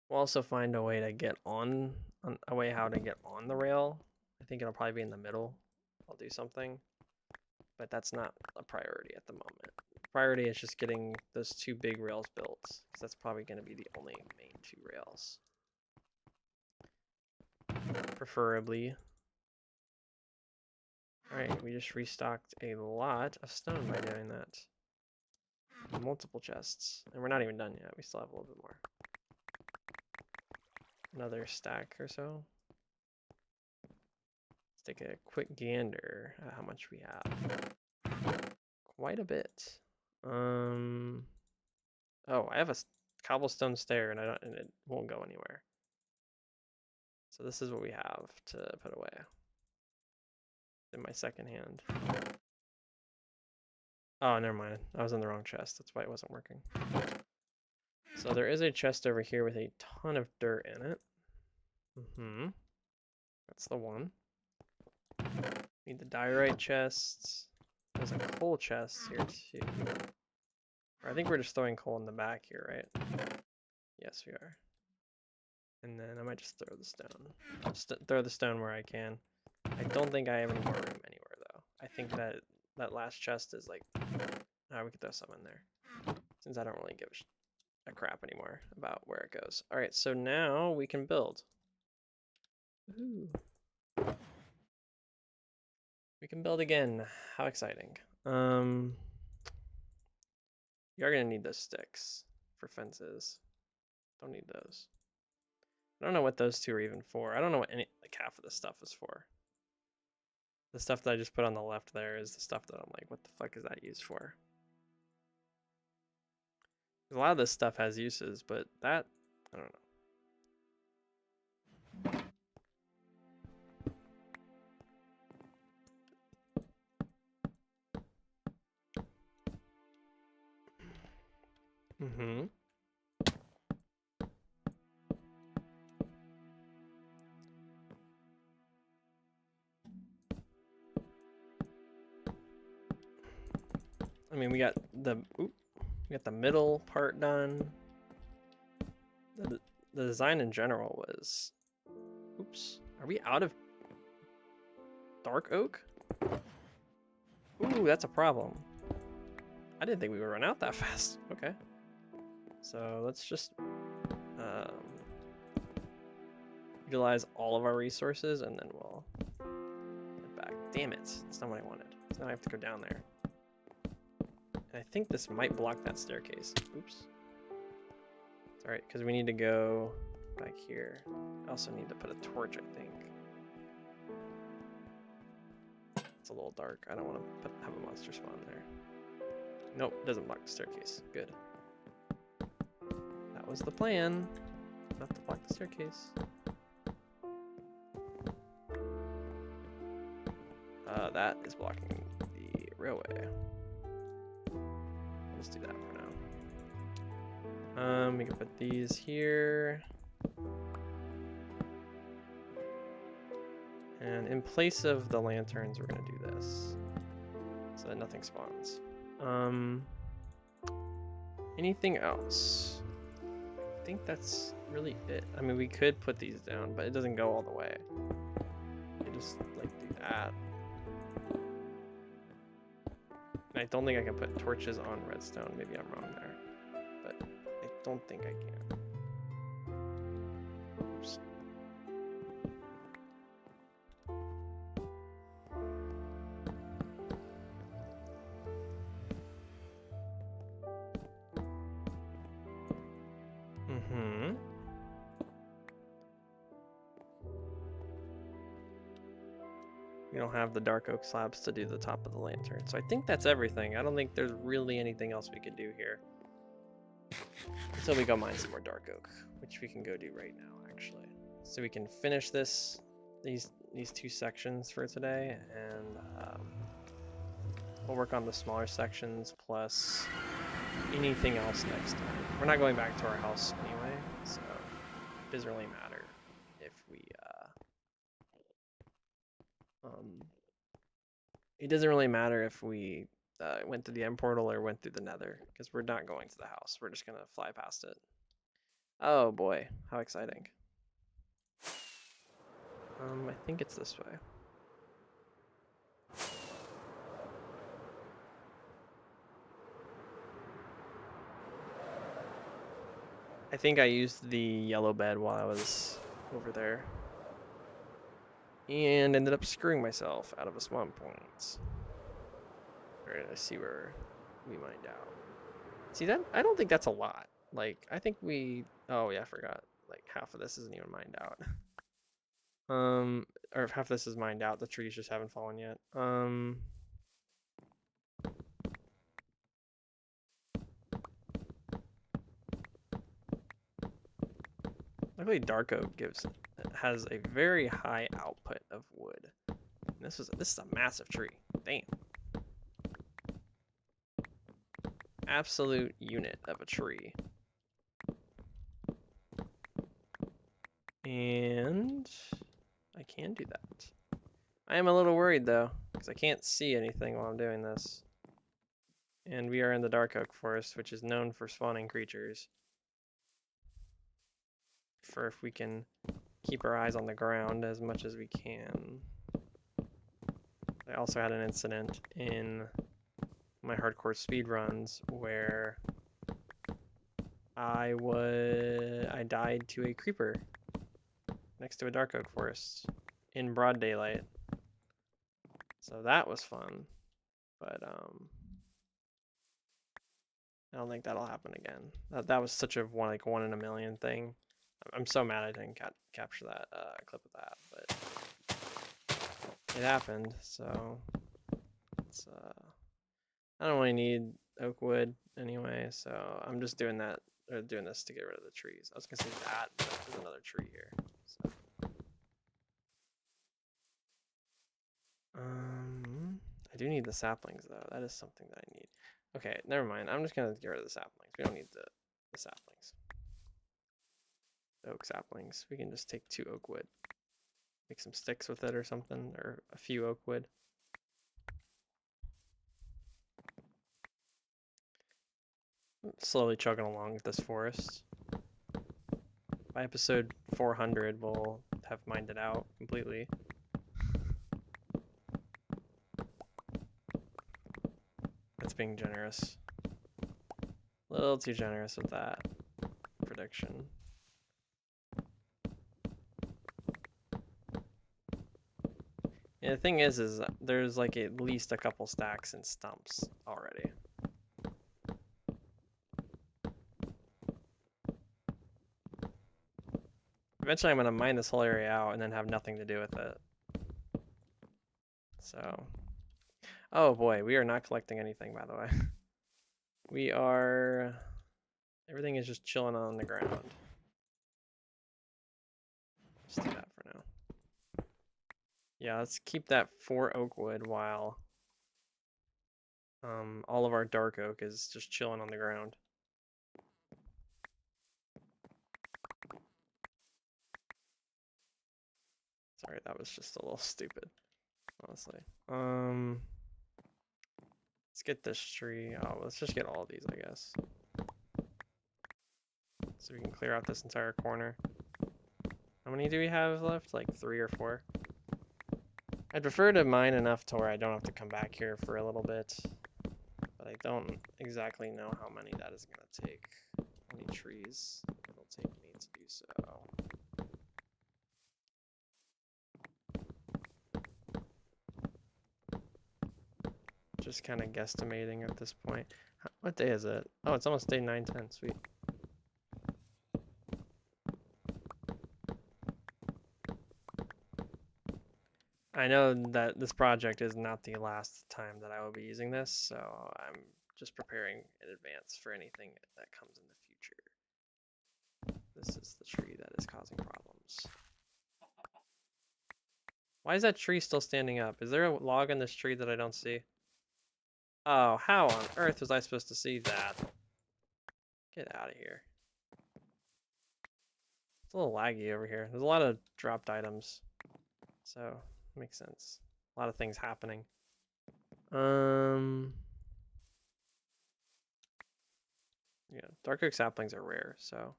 We'll also find a way to get on a way how to get on the rail. I think it'll probably be in the middle. I'll do something, but that's not a priority at the moment. Priority is just getting those 2 big rails built, because that's probably going to be the only main 2 rails. Preferably. Alright, we just restocked a lot of stone by doing that. Multiple chests. And we're not even done yet. We still have a little bit more. Another stack or so. Let's take a quick gander at how much we have. Quite a bit. Oh, I have a cobblestone stair and it won't go anywhere. So this is what we have to put away. In my second hand. Oh, never mind. I was in the wrong chest. That's why it wasn't working. So there is a chest over here with a ton of dirt in it. That's the one. Need the diorite chests. There's a coal chest here too. Or I think we're just throwing coal in the back here, right? Yes, we are. And then I might just throw the stone. Just throw the stone where I can. I don't think I have any more room anywhere though. I think that last chest is like, we could throw some in there. Since I don't really give a crap anymore about where it goes. All right, so now we can build. Ooh. We can build again. How exciting. You're gonna need those sticks for fences. Don't need those. I don't know what those 2 are even for. I don't know what like half of this stuff is for. The stuff that I just put on the left there is the stuff that I'm like, what the fuck is that used for? A lot of this stuff has uses, but that, I don't know. I mean, we got the middle part done. The design in general was, oops, are we out of dark oak? Ooh, that's a problem. I didn't think we would run out that fast. Okay. So let's just utilize all of our resources and then we'll get back. Damn it, that's not what I wanted. So now I have to go down there. And I think this might block that staircase. Oops. It's alright, because we need to go back here. I also need to put a torch, I think. It's a little dark. I don't want to have a monster spawn there. Nope, doesn't block the staircase. Good. That was the plan. Not to block the staircase. That is blocking the railway. Let's do that for now. We can put these here. And in place of the lanterns, we're gonna do this. So that nothing spawns. Anything else? think that's really it. I mean, we could put these down, but it doesn't go all the way. You just like do that. And I don't think I can put torches on redstone. Maybe I'm wrong there, but I don't think I can. Oops. We don't have the dark oak slabs to do the top of the lantern. So I think that's everything. I don't think there's really anything else we could do here. Until we go mine some more dark oak, which we can go do right now, actually. So we can finish these 2 sections for today, and we'll work on the smaller sections plus anything else next time. We're not going back to our house anyway, so it doesn't really matter if we it doesn't really matter if we went through the end portal or went through the nether, because we're not going to the house. We're just gonna fly past it. Oh boy, how exciting. I think it's this way. I think I used the yellow bed while I was over there. And ended up screwing myself out of a spawn point. Alright, let's see where we mined out. See that? I don't think that's a lot. Like, I think we... Oh yeah, I forgot. Like, half of this isn't even mined out. Or if half of this is mined out, the trees just haven't fallen yet. Luckily, dark oak has a very high output of wood. And this is a massive tree. Damn. Absolute unit of a tree. And I can do that. I am a little worried though, because I can't see anything while I'm doing this. And we are in the dark oak forest, which is known for spawning creatures. For if we can keep our eyes on the ground as much as we can. I also had an incident in my hardcore speed runs where I died to a creeper next to a dark oak forest in broad daylight. So that was fun, but I don't think that'll happen again. That was such a one in a million thing. I'm so mad I didn't capture that clip of that, but it happened. So it's I don't really need oak wood anyway, so I'm just doing that or doing this to get rid of the trees. I was gonna say that, but there's another tree here. So I do need the saplings though. That is something that I need. Okay, never mind. I'm just gonna get rid of the saplings. We don't need the saplings. The oak saplings. We can just take 2 oak wood. Make some sticks with it or something, or a few oak wood. Slowly chugging along with this forest. By episode 400, we'll have mined it out completely. That's being generous. A little too generous with that prediction. Yeah, the thing is there's like at least a couple stacks and stumps already. Eventually I'm going to mine this whole area out and then have nothing to do with it. So, oh boy, we are not collecting anything, by the way. We are, everything is just chilling on the ground. Just do that for now. Yeah, let's keep that 4 oak wood while all of our dark oak is just chilling on the ground. Sorry, that was just a little stupid, honestly. Let's get this tree. Oh, let's just get all of these, I guess. So we can clear out this entire corner. How many do we have left? Like 3 or 4? I'd prefer to mine enough to where I don't have to come back here for a little bit. But I don't exactly know how many that is going to take. How many trees it'll take me to do so. Just kind of guesstimating at this point. What day is it? Oh, it's almost day 9/10. Sweet. I know that this project is not the last time that I will be using this, so I'm just preparing in advance for anything that comes in the future. This is the tree that is causing problems. Why is that tree still standing up? Is there a log on this tree that I don't see? Oh, how on earth was I supposed to see that? Get out of here. It's a little laggy over here. There's a lot of dropped items. So, makes sense. A lot of things happening. Yeah, dark oak saplings are rare, so.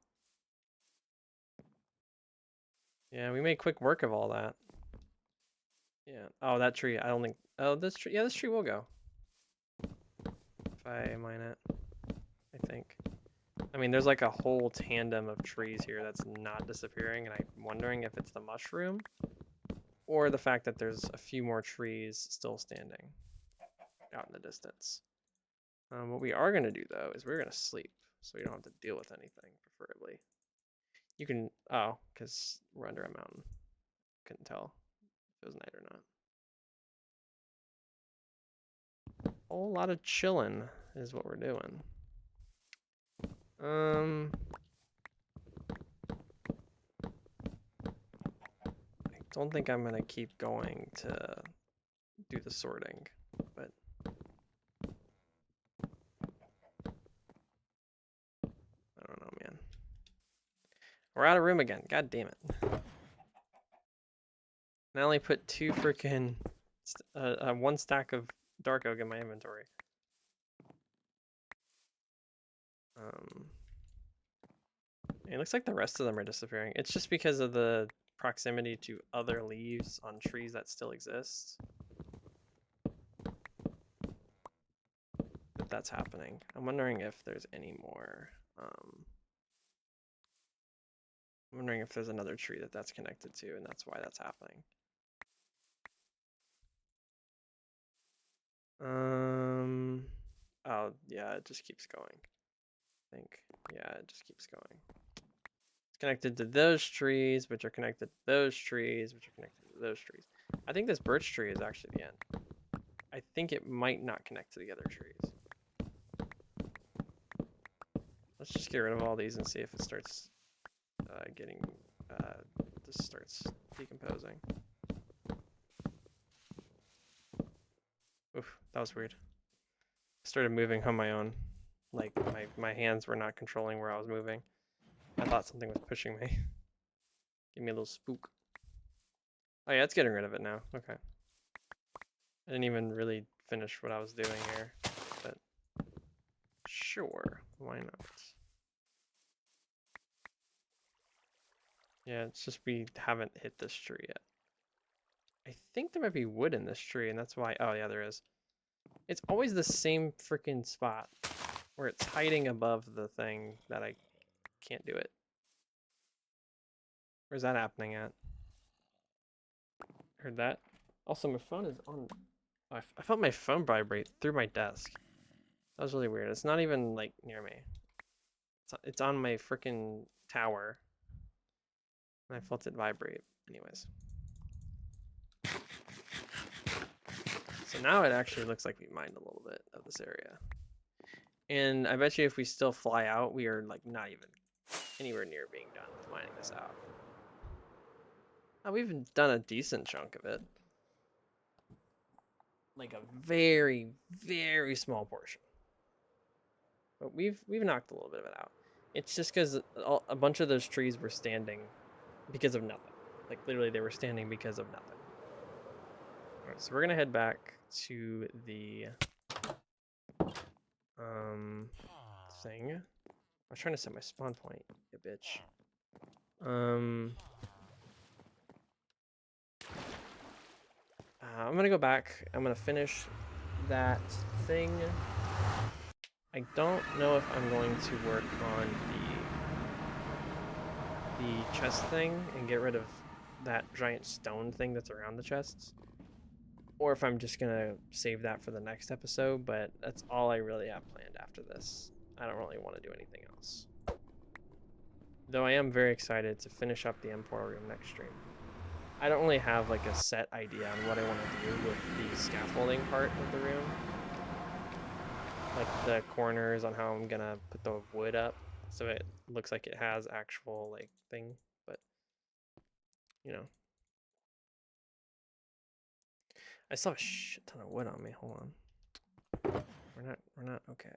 Yeah, we made quick work of all that. Yeah. Oh, that tree. I don't think. Oh, this tree. Yeah, this tree will go. If I mine it, I think. I mean, there's like a whole tandem of trees here that's not disappearing, and I'm wondering if it's the mushroom or the fact that there's a few more trees still standing out in the distance. What we are going to do, though, is we're going to sleep, so we don't have to deal with anything, preferably. You can... Oh, because we're under a mountain. Couldn't tell if it was night or not. A whole lot of chilling is what we're doing. I don't think I'm going to keep going to do the sorting, but... I don't know, man. We're out of room again. God damn it. And I only put 2 freaking... one stack of dark oak in my inventory. It looks like the rest of them are disappearing. It's just because of the proximity to other leaves on trees that still exist. But that's happening. I'm wondering if there's any more. I'm wondering if there's another tree that's connected to, and that's why that's happening. Oh, yeah, it just keeps going. I think. Yeah, it just keeps going. It's connected to those trees, which are connected to those trees, which are connected to those trees. I think this birch tree is actually the end. I think it might not connect to the other trees. Let's just get rid of all these and see if it starts just starts decomposing. Oof, that was weird. I started moving on my own. Like, my hands were not controlling where I was moving. I thought something was pushing me. Give me a little spook. Oh yeah, it's getting rid of it now. Okay. I didn't even really finish what I was doing here, but sure, why not? Yeah, it's just we haven't hit this tree yet. I think there might be wood in this tree, and that's why... Oh yeah, there is. It's always the same freaking spot where it's hiding above the thing that I can't do it. Where's that happening at? Heard that? Also, my phone is on... Oh, I felt my phone vibrate through my desk. That was really weird. It's not even, like, near me. It's on my freaking tower. And I felt it vibrate. Anyways. So now it actually looks like we mined a little bit of this area. And I bet you if we still fly out, we are, like, not even anywhere near being done with mining this out. Oh, we've done a decent chunk of it. Like a very, very small portion. But we've knocked a little bit of it out. It's just because a bunch of those trees were standing because of nothing. Like, literally, they were standing because of nothing. Alright, so we're going to head back to the thing. was trying to set my spawn point, you bitch. I'm gonna go back. I'm gonna finish that thing. I don't know if I'm going to work on the chest thing and get rid of that giant stone thing that's around the chests, or if I'm just gonna save that for the next episode, but that's all I really have planned after this. I don't really want to do anything else. Though I am very excited to finish up the M4 room next stream. I don't really have like a set idea on what I want to do with the scaffolding part of the room. Like the corners on how I'm gonna put the wood up so it looks like it has actual like thing, but you know. I still have a shit ton of wood on me. Hold on. We're not okay.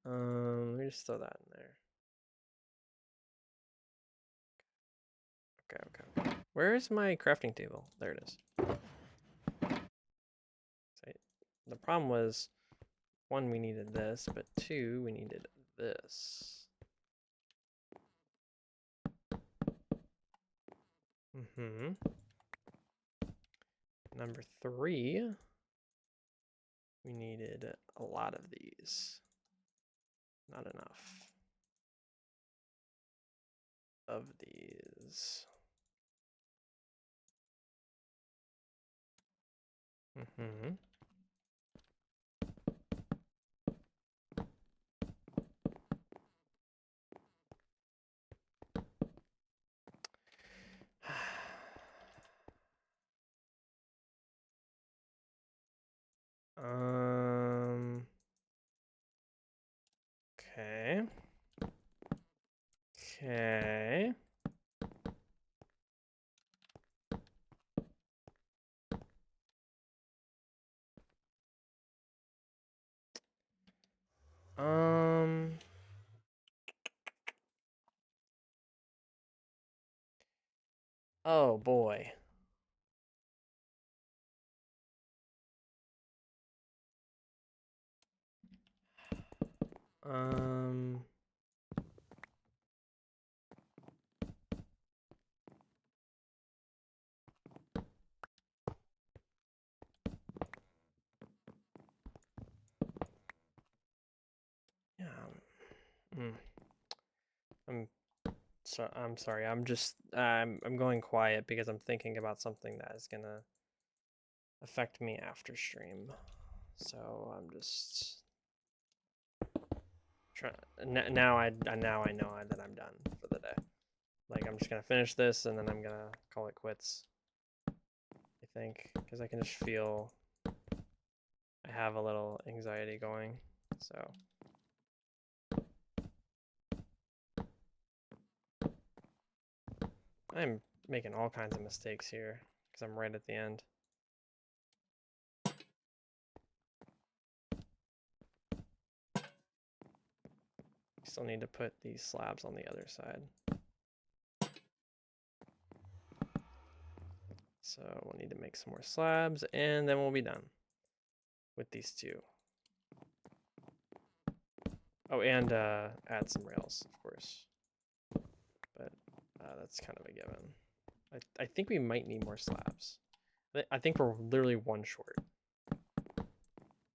Let me just throw that in there. Okay. Where is my crafting table? There it is. So the problem was, one, we needed this, but two, we needed this. Number three, we needed a lot of these. Not enough of these. Okay. Okay. Oh boy. Yeah. I'm sorry. I'm going quiet because I'm thinking about something that is gonna affect me after stream. So I'm just trying. Now I know that I'm done for the day. Like I'm just gonna finish this and then I'm gonna call it quits. I think because I can just feel I have a little anxiety going. So. I'm making all kinds of mistakes here because I'm right at the end. Still need to put these slabs on the other side. So we'll need to make some more slabs and then we'll be done with these two. Oh, and add some rails, of course. But that's kind of a given. I think we might need more slabs. I think we're literally one short.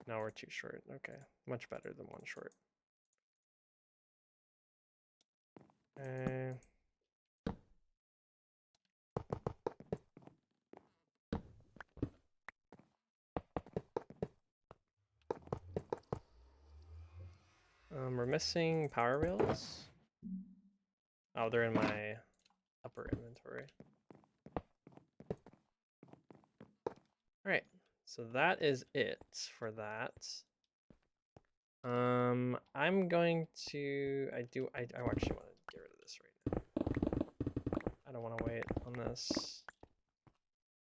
No, we're two short. Okay, much better than one short. We're missing power rails. Oh, they're in my upper inventory. All right, so that is it for that. I'm going to. I actually want to get rid of this right now. I don't want to wait on this.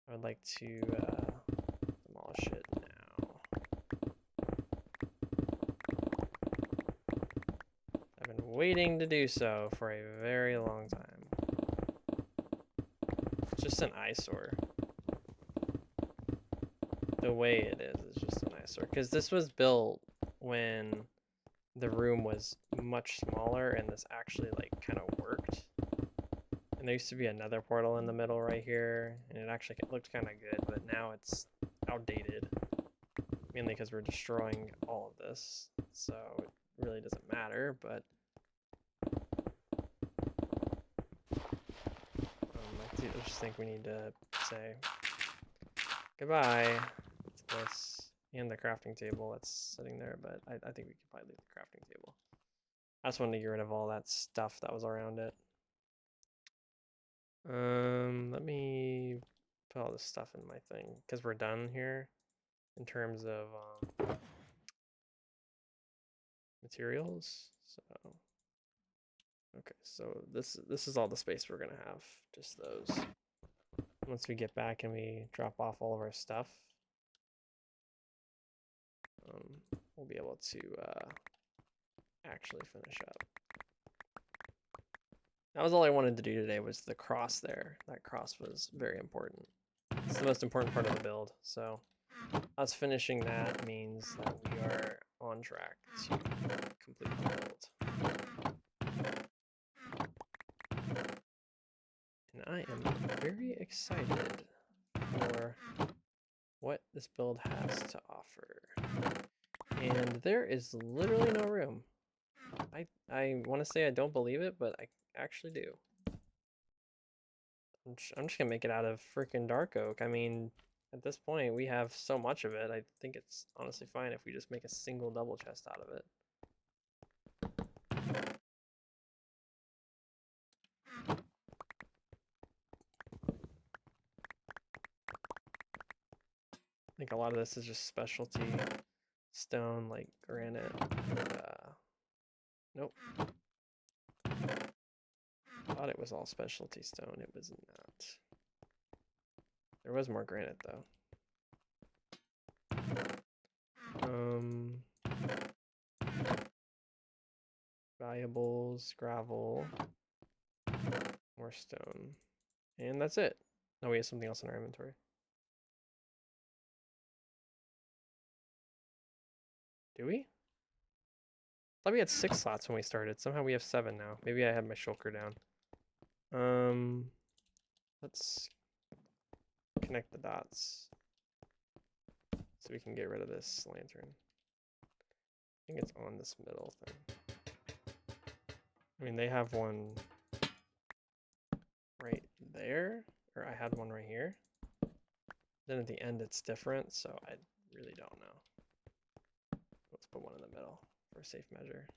I would like to demolish it now. I've been waiting to do so for a very long time. It's just an eyesore. The way it is just an eyesore. Because this was built when the room was much smaller and this actually like kind of worked. And there used to be another portal in the middle right here, and it actually looked kind of good, but now it's outdated. Mainly because we're destroying all of this, so it really doesn't matter, but I just think we need to say goodbye to this and the crafting table that's sitting there, but I think we could probably leave the crafting table. I just wanted to get rid of all that stuff that was around it. Let me put all this stuff in my thing because we're done here in terms of materials. So okay, so this is all the space we're gonna have, just those. Once we get back and we drop off all of our stuff, we'll be able to actually finish up. That was all I wanted to do today, was the cross there. That cross was very important. It's the most important part of the build, so us finishing that means that we are on track to complete the build. And I am very excited for what this build has to offer. And there is literally no room. I want to say I don't believe it, but I actually do. I'm just gonna make it out of freaking dark oak. I mean, at this point, we have so much of it. I think it's honestly fine if we just make a single double chest out of it. I think a lot of this is just specialty stone, like granite. Nope. I thought it was all specialty stone. It was not. There was more granite though. Valuables, gravel, more stone, and that's it. Oh, we have something else in our inventory. Do we? I thought we had 6 slots when we started. Somehow we have 7 now. Maybe I had my shulker down. Let's connect the dots so we can get rid of this lantern. I think it's on this middle thing. I mean, they have one right there, or I had one right here. Then at the end it's different, so I really don't know. Let's put one in the middle for a safe measure.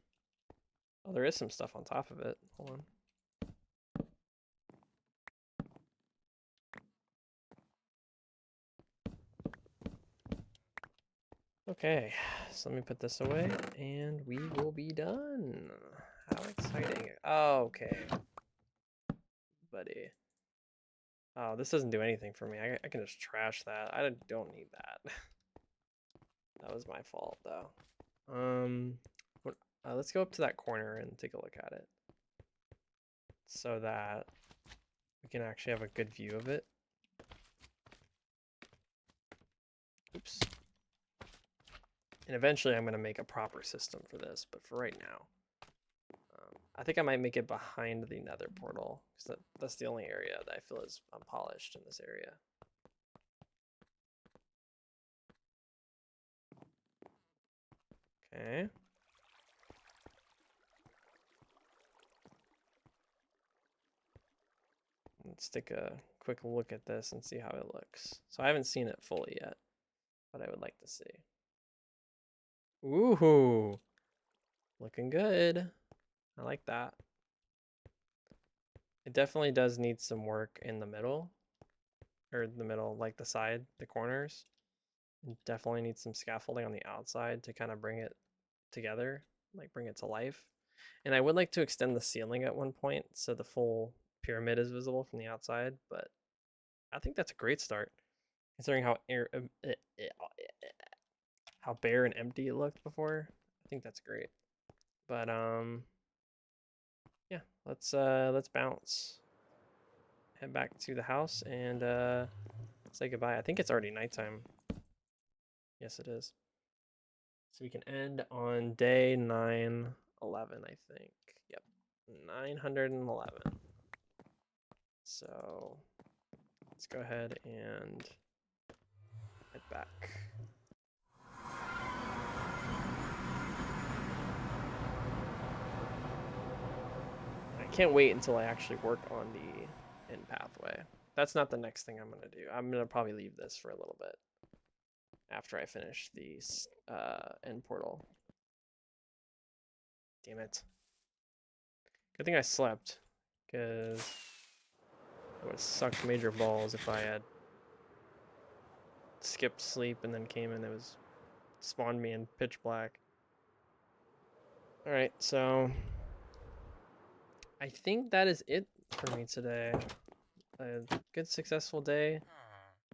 Oh, there is some stuff on top of it. Hold on. Okay, so let me put this away and we will be done. How exciting. Oh, okay. Buddy. Oh, this doesn't do anything for me. I can just trash that. I don't need that. That was my fault, though. Let's go up to that corner and take a look at it, so that we can actually have a good view of it. Oops. And eventually I'm going to make a proper system for this, but for right now, I think I might make it behind the nether portal, because that's the only area that I feel is unpolished in this area. Okay. Let's take a quick look at this and see how it looks. So I haven't seen it fully yet, but I would like to see. Ooh, looking good. I like that. It definitely does need some work in the middle, or the middle, like the side, the corners. It definitely needs some scaffolding on the outside to kind of bring it together, like bring it to life. And I would like to extend the ceiling at one point so the full pyramid is visible from the outside, but I think that's a great start, considering how bare and empty it looked before. I think that's great. But yeah, let's bounce. Head back to the house and say goodbye. I think it's already nighttime. Yes, it is. So we can end on day 911, I think. Yep, 911. So let's go ahead and head back. I can't wait until I actually work on the end pathway. That's not the next thing I'm going to do. I'm going to probably leave this for a little bit after I finish the end portal. Damn it. Good thing I slept, because it would have sucked major balls if I had skipped sleep and then came and it was spawned me in pitch black. Alright, so I think that is it for me today. A good successful day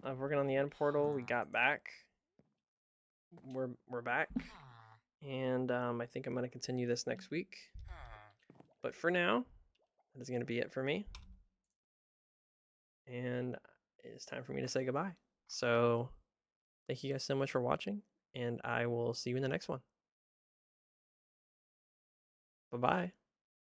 of working on the end portal. We got back. We're back. And I think I'm gonna continue this next week. But for now, that is gonna be it for me. And it's time for me to say goodbye. So thank you guys so much for watching, and I will see you in the next one. Bye-bye.